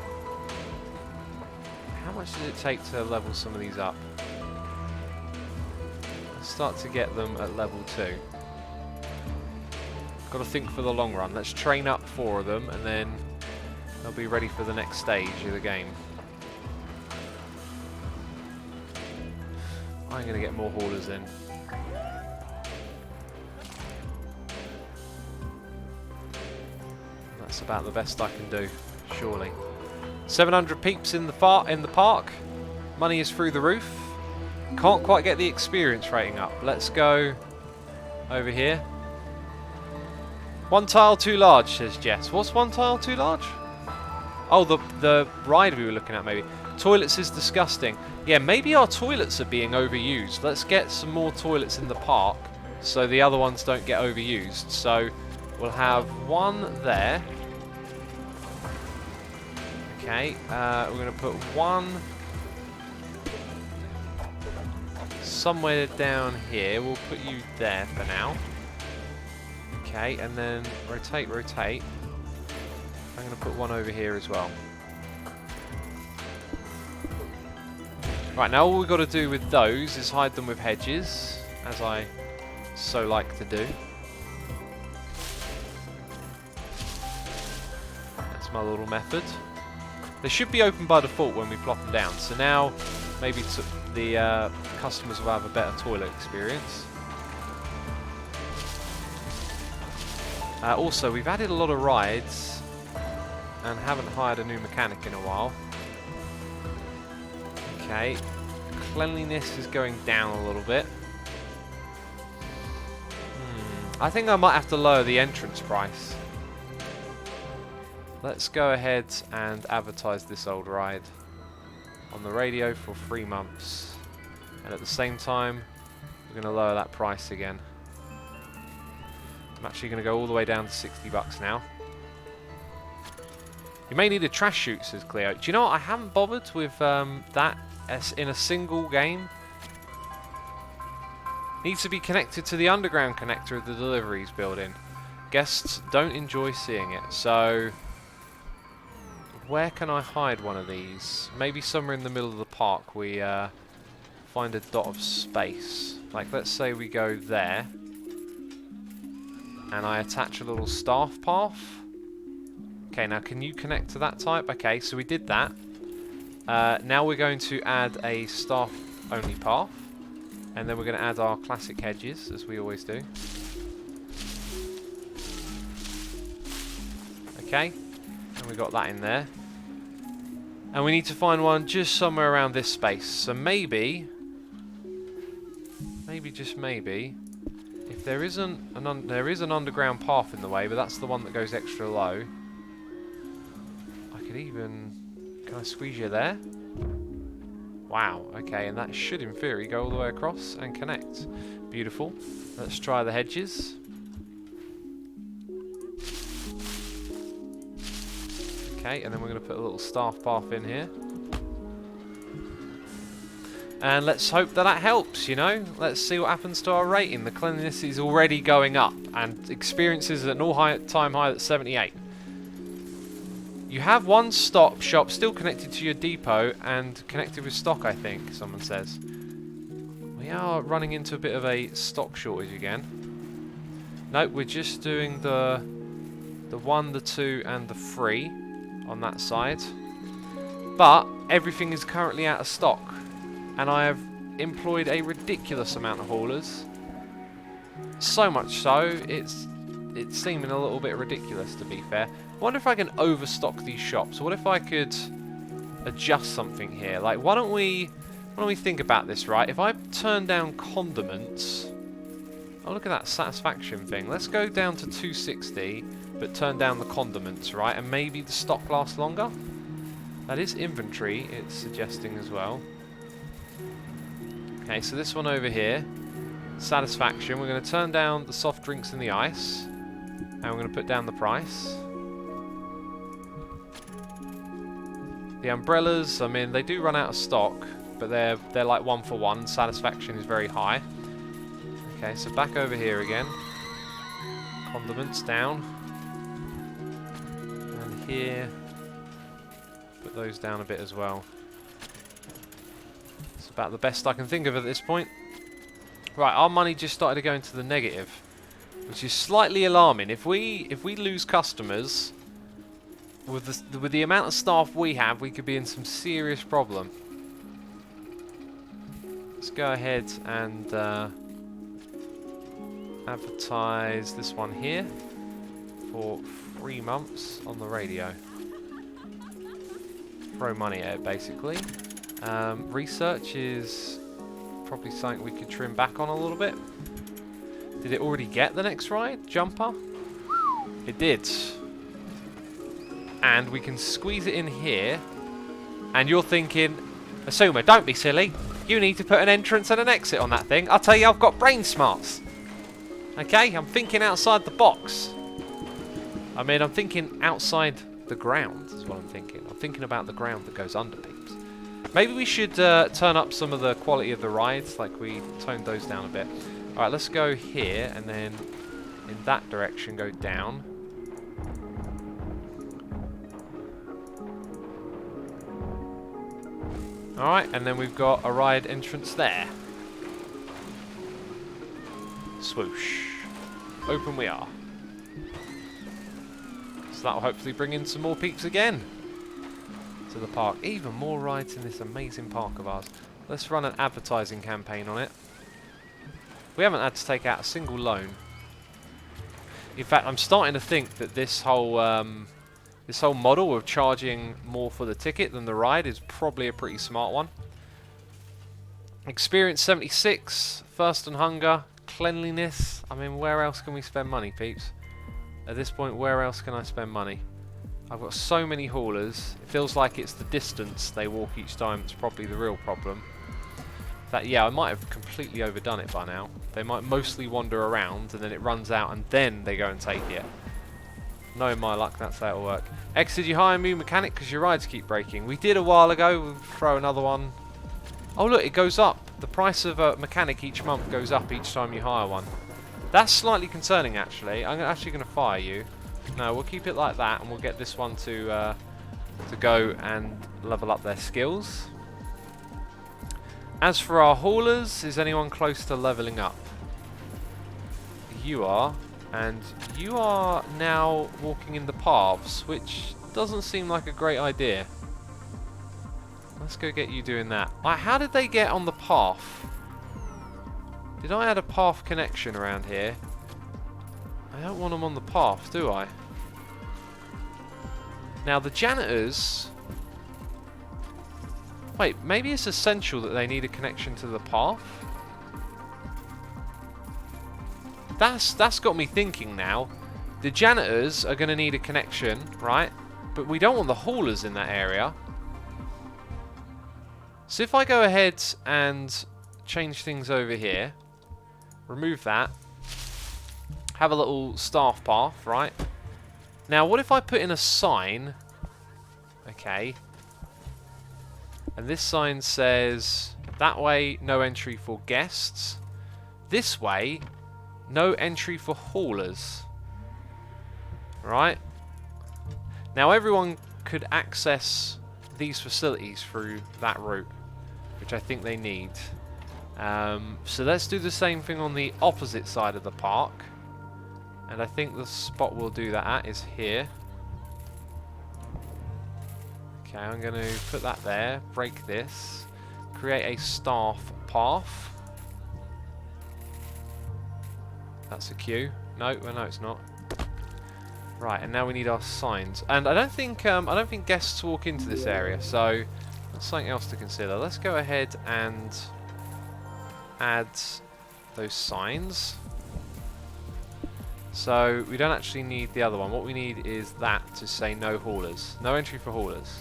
How much does it take to level some of these up? Let's start to get them at level 2. Got to think for the long run. Let's train up 4 of them, and then they'll be ready for the next stage of the game. I'm going to get more haulers in. That's about the best I can do, surely. 700 peeps in the park. Money is through the roof. Can't quite get the experience rating up. Let's go over here. 1 tile too large, says Jess. What's 1 tile too large? Oh, the ride we were looking at, maybe. Toilets is disgusting. Yeah, maybe our toilets are being overused. Let's get some more toilets in the park so the other ones don't get overused. So we'll have 1 there. Okay, we're going to put 1 somewhere down here. We'll put you there for now. Okay, and then rotate. I'm going to put 1 over here as well. Right, now all we've got to do with those is hide them with hedges, as I so like to do. That's my little method. They should be open by default when we plop them down, so now maybe the customers will have a better toilet experience. Also, we've added a lot of rides and haven't hired a new mechanic in a while. Okay, cleanliness is going down a little bit. I think I might have to lower the entrance price. Let's go ahead and advertise this old ride on the radio for 3 months. And at the same time, we're going to lower that price again. I'm actually going to go all the way down to 60 bucks now. You may need a trash chute, says Cleo. Do you know what? I haven't bothered with that as in a single game. Needs to be connected to the underground connector of the deliveries building. Guests don't enjoy seeing it. So, where can I hide one of these? Maybe somewhere in the middle of the park we find a dot of space. Like, let's say we go there. And I attach a little staff path. Okay, now can you connect to that type? Okay, so we did that. Now we're going to add a staff-only path. And then we're going to add our classic hedges, as we always do. Okay, and we got that in there. And we need to find one just somewhere around this space. So maybe, just maybe, if there isn't there is an underground path in the way, but that's the one that goes extra low. I could even, can I squeeze you there? Wow, okay, and that should in theory go all the way across and connect. Beautiful. Let's try the hedges. Okay, and then we're going to put a little staff path in here. And let's hope that that helps, you know. Let's see what happens to our rating. The cleanliness is already going up, and experience is at an all-time high at 78. You have one stop shop still connected to your depot and connected with stock, I think, someone says. We are running into a bit of a stock shortage again. Nope, we're just doing the 1, the 2 and the 3 on that side. But everything is currently out of stock. And I have employed a ridiculous amount of haulers. So much so, it's seeming a little bit ridiculous, to be fair. I wonder if I can overstock these shops. What if I could adjust something here? Like, why don't we think about this, right? If I turn down condiments... Oh, look at that satisfaction thing. Let's go down to 260, but turn down the condiments, right? And maybe the stock lasts longer? That is inventory, it's suggesting as well. Okay, so this one over here, satisfaction. We're going to turn down the soft drinks and the ice. And we're going to put down the price. The umbrellas, I mean, they do run out of stock, but they're like 1 for 1. Satisfaction is very high. Okay, so back over here again. Condiments down. And here, put those down a bit as well. It's about the best I can think of at this point. Right, our money just started to go into the negative, which is slightly alarming. If we lose customers, with the amount of staff we have, we could be in some serious problem. Let's go ahead and advertise this one here for 3 months on the radio. Throw money at it, basically. Research is probably something we could trim back on a little bit. Did it already get the next ride? Jumper? It did. And we can squeeze it in here. And you're thinking, Asuma, don't be silly. You need to put an entrance and an exit on that thing. I'll tell you, I've got brain smarts. Okay, I'm thinking outside the box. I mean, I'm thinking outside the ground is what I'm thinking. I'm thinking about the ground that goes under peeps. Maybe we should turn up some of the quality of the rides, like we toned those down a bit. Alright, let's go here, and then in that direction go down. Alright, and then we've got a ride entrance there. Swoosh. Open we are. So that will hopefully bring in some more peeps again to the park. Even more rides in this amazing park of ours. Let's run an advertising campaign on it. We haven't had to take out a single loan. In fact, I'm starting to think that this whole model of charging more for the ticket than the ride is probably a pretty smart one. Experience 76, thirst and hunger, cleanliness. I mean, where else can we spend money, peeps? At this point, where else can I spend money? I've got so many haulers. It feels like it's the distance they walk each time that's probably the real problem. That, yeah, I might have completely overdone it by now. They might mostly wander around and then it runs out and then they go and take it. Knowing my luck, that's how it'll work. X, did you hire a new mechanic because your rides keep breaking? We did a while ago. We'll throw another one. Oh look, it goes up. The price of a mechanic each month goes up each time you hire one. That's slightly concerning, actually. I'm actually going to fire you. No, we'll keep it like that, and we'll get this one to go and level up their skills. As for our haulers, is anyone close to leveling up? You are, and you are now walking in the paths, which doesn't seem like a great idea. Let's go get you doing that. How did they get on the path? Did I add a path connection around here? I don't want them on the path, do I? Now the janitors... Wait, maybe it's essential that they need a connection to the path? That's got me thinking now. The janitors are going to need a connection, right? But we don't want the haulers in that area. So if I go ahead and change things over here, remove that, have a little staff path, right? Now, what if I put in a sign? Okay. And this sign says, that way, no entry for guests. This way, no entry for haulers. Right? Now, everyone could access these facilities through that route, which I think they need. So let's do the same thing on the opposite side of the park. And I think the spot we'll do that at is here. Okay, I'm going to put that there, break this, create a staff path. That's a queue. No, well, no, it's not. Right, and now we need our signs. And I don't think guests walk into this area, so that's something else to consider. Let's go ahead and add those signs. So we don't actually need the other one. What we need is that to say no haulers. No entry for haulers.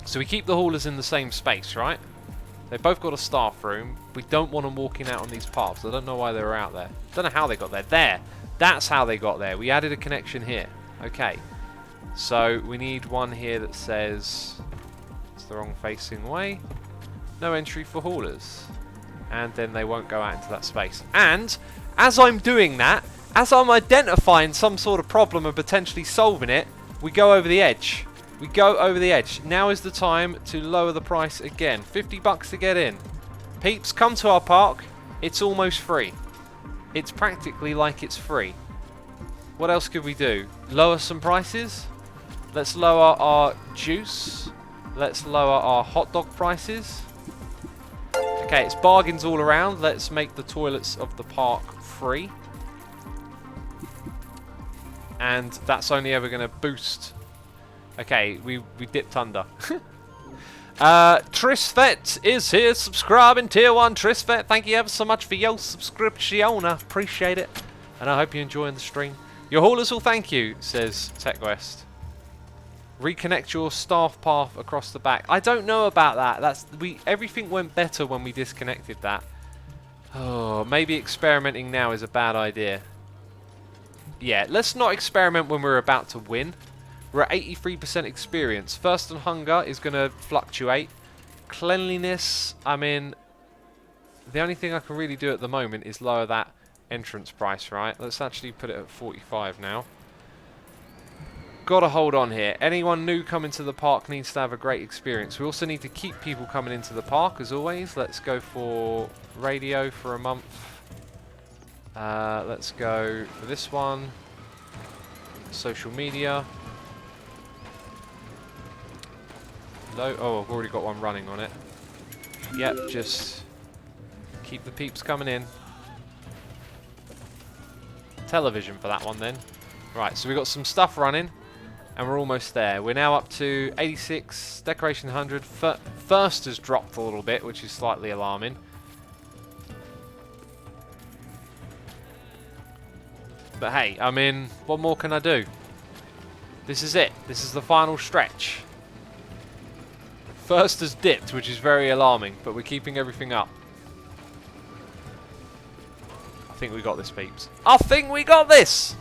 So we keep the haulers in the same space, right? They've both got a staff room. We don't want them walking out on these paths. I don't know why they were out there. Don't know how they got there. There! That's how they got there. We added a connection here. Okay. So we need one here that says... It's the wrong facing way. No entry for haulers. And then they won't go out into that space. And... as I'm doing that, as I'm identifying some sort of problem and potentially solving it, we go over the edge. We go over the edge. Now is the time to lower the price again. $50 to get in. Peeps, come to our park. It's almost free. It's practically like it's free. What else could we do? Lower some prices? Let's lower our juice. Let's lower our hot dog prices. Okay, it's bargains all around. Let's make the toilets of the park free. And that's only ever going to boost. Okay, we dipped under. Trisvet is here subscribing. Tier 1 Trisvet. Thank you ever so much for your subscription. I appreciate it. And I hope you're enjoying the stream. Your haulers will thank you, says TechWest. Reconnect your staff path across the back. I don't know about that. Everything went better when we disconnected that. Oh, maybe experimenting now is a bad idea. Yeah, let's not experiment when we're about to win. We're at 83% experience. Thirst and hunger is going to fluctuate. Cleanliness, I mean, the only thing I can really do at the moment is lower that entrance price, right? Let's actually put it at 45 now. Gotta hold on here. Anyone new coming to the park needs to have a great experience. We also need to keep people coming into the park, as always. Let's go for radio for a month. Let's go for this one. Social media. No, oh, I've already got one running on it. Yep, just keep the peeps coming in. Television for that one then. Right, so we've got some stuff running. And we're almost there. We're now up to 86, decoration 100. Thirst has dropped a little bit, which is slightly alarming. But hey, I mean, what more can I do? This is it. This is the final stretch. First has dipped, which is very alarming, but we're keeping everything up. I think we got this, peeps. I think we got this!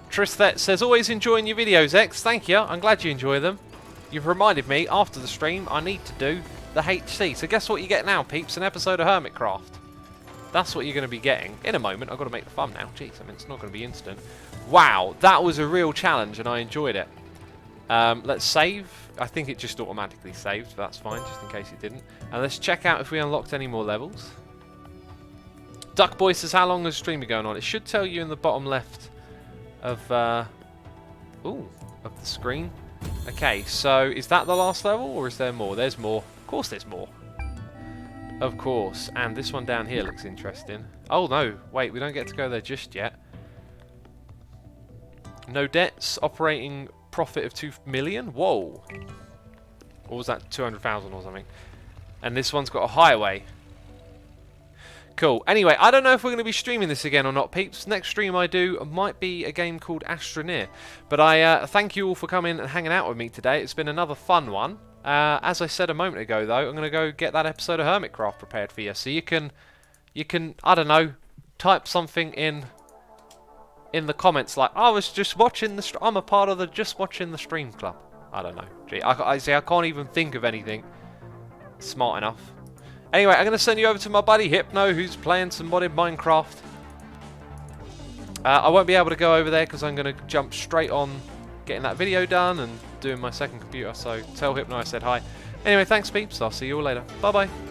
Tristhet says, always enjoying your videos, X. Thank you. I'm glad you enjoy them. You've reminded me, after the stream, I need to do the HC. So guess what you get now, peeps? An episode of Hermitcraft. That's what you're going to be getting. In a moment, I've got to make the thumbnail. Jeez, I mean, it's not going to be instant. Wow, that was a real challenge, and I enjoyed it. Let's save. I think it just automatically saved, but that's fine, just in case it didn't. And let's check out if we unlocked any more levels. Duckboy says, how long has the stream been going on? It should tell you in the bottom left of the screen. Okay, so is that the last level, or is there more? There's more. Of course there's more. Of course. And this one down here looks interesting. Oh, no. Wait, we don't get to go there just yet. No debts. Operating profit of 2 million? Whoa. Or was that 200,000 or something? And this one's got a highway. Cool. Anyway, I don't know if we're going to be streaming this again or not, peeps. Next stream I do might be a game called Astroneer. But I thank you all for coming and hanging out with me today. It's been another fun one. As I said a moment ago, though, I'm going to go get that episode of Hermitcraft prepared for you. So you can, I don't know, type something in the comments like, I was just watching the I'm a part of the Just Watching the Stream Club. I don't know. Gee, I can't even think of anything smart enough. Anyway, I'm going to send you over to my buddy Hypno, who's playing some modded Minecraft. I won't be able to go over there because I'm going to jump straight on getting that video done and doing my second computer. So tell Hypno I said hi. Anyway, thanks peeps. I'll see you all later. Bye-bye.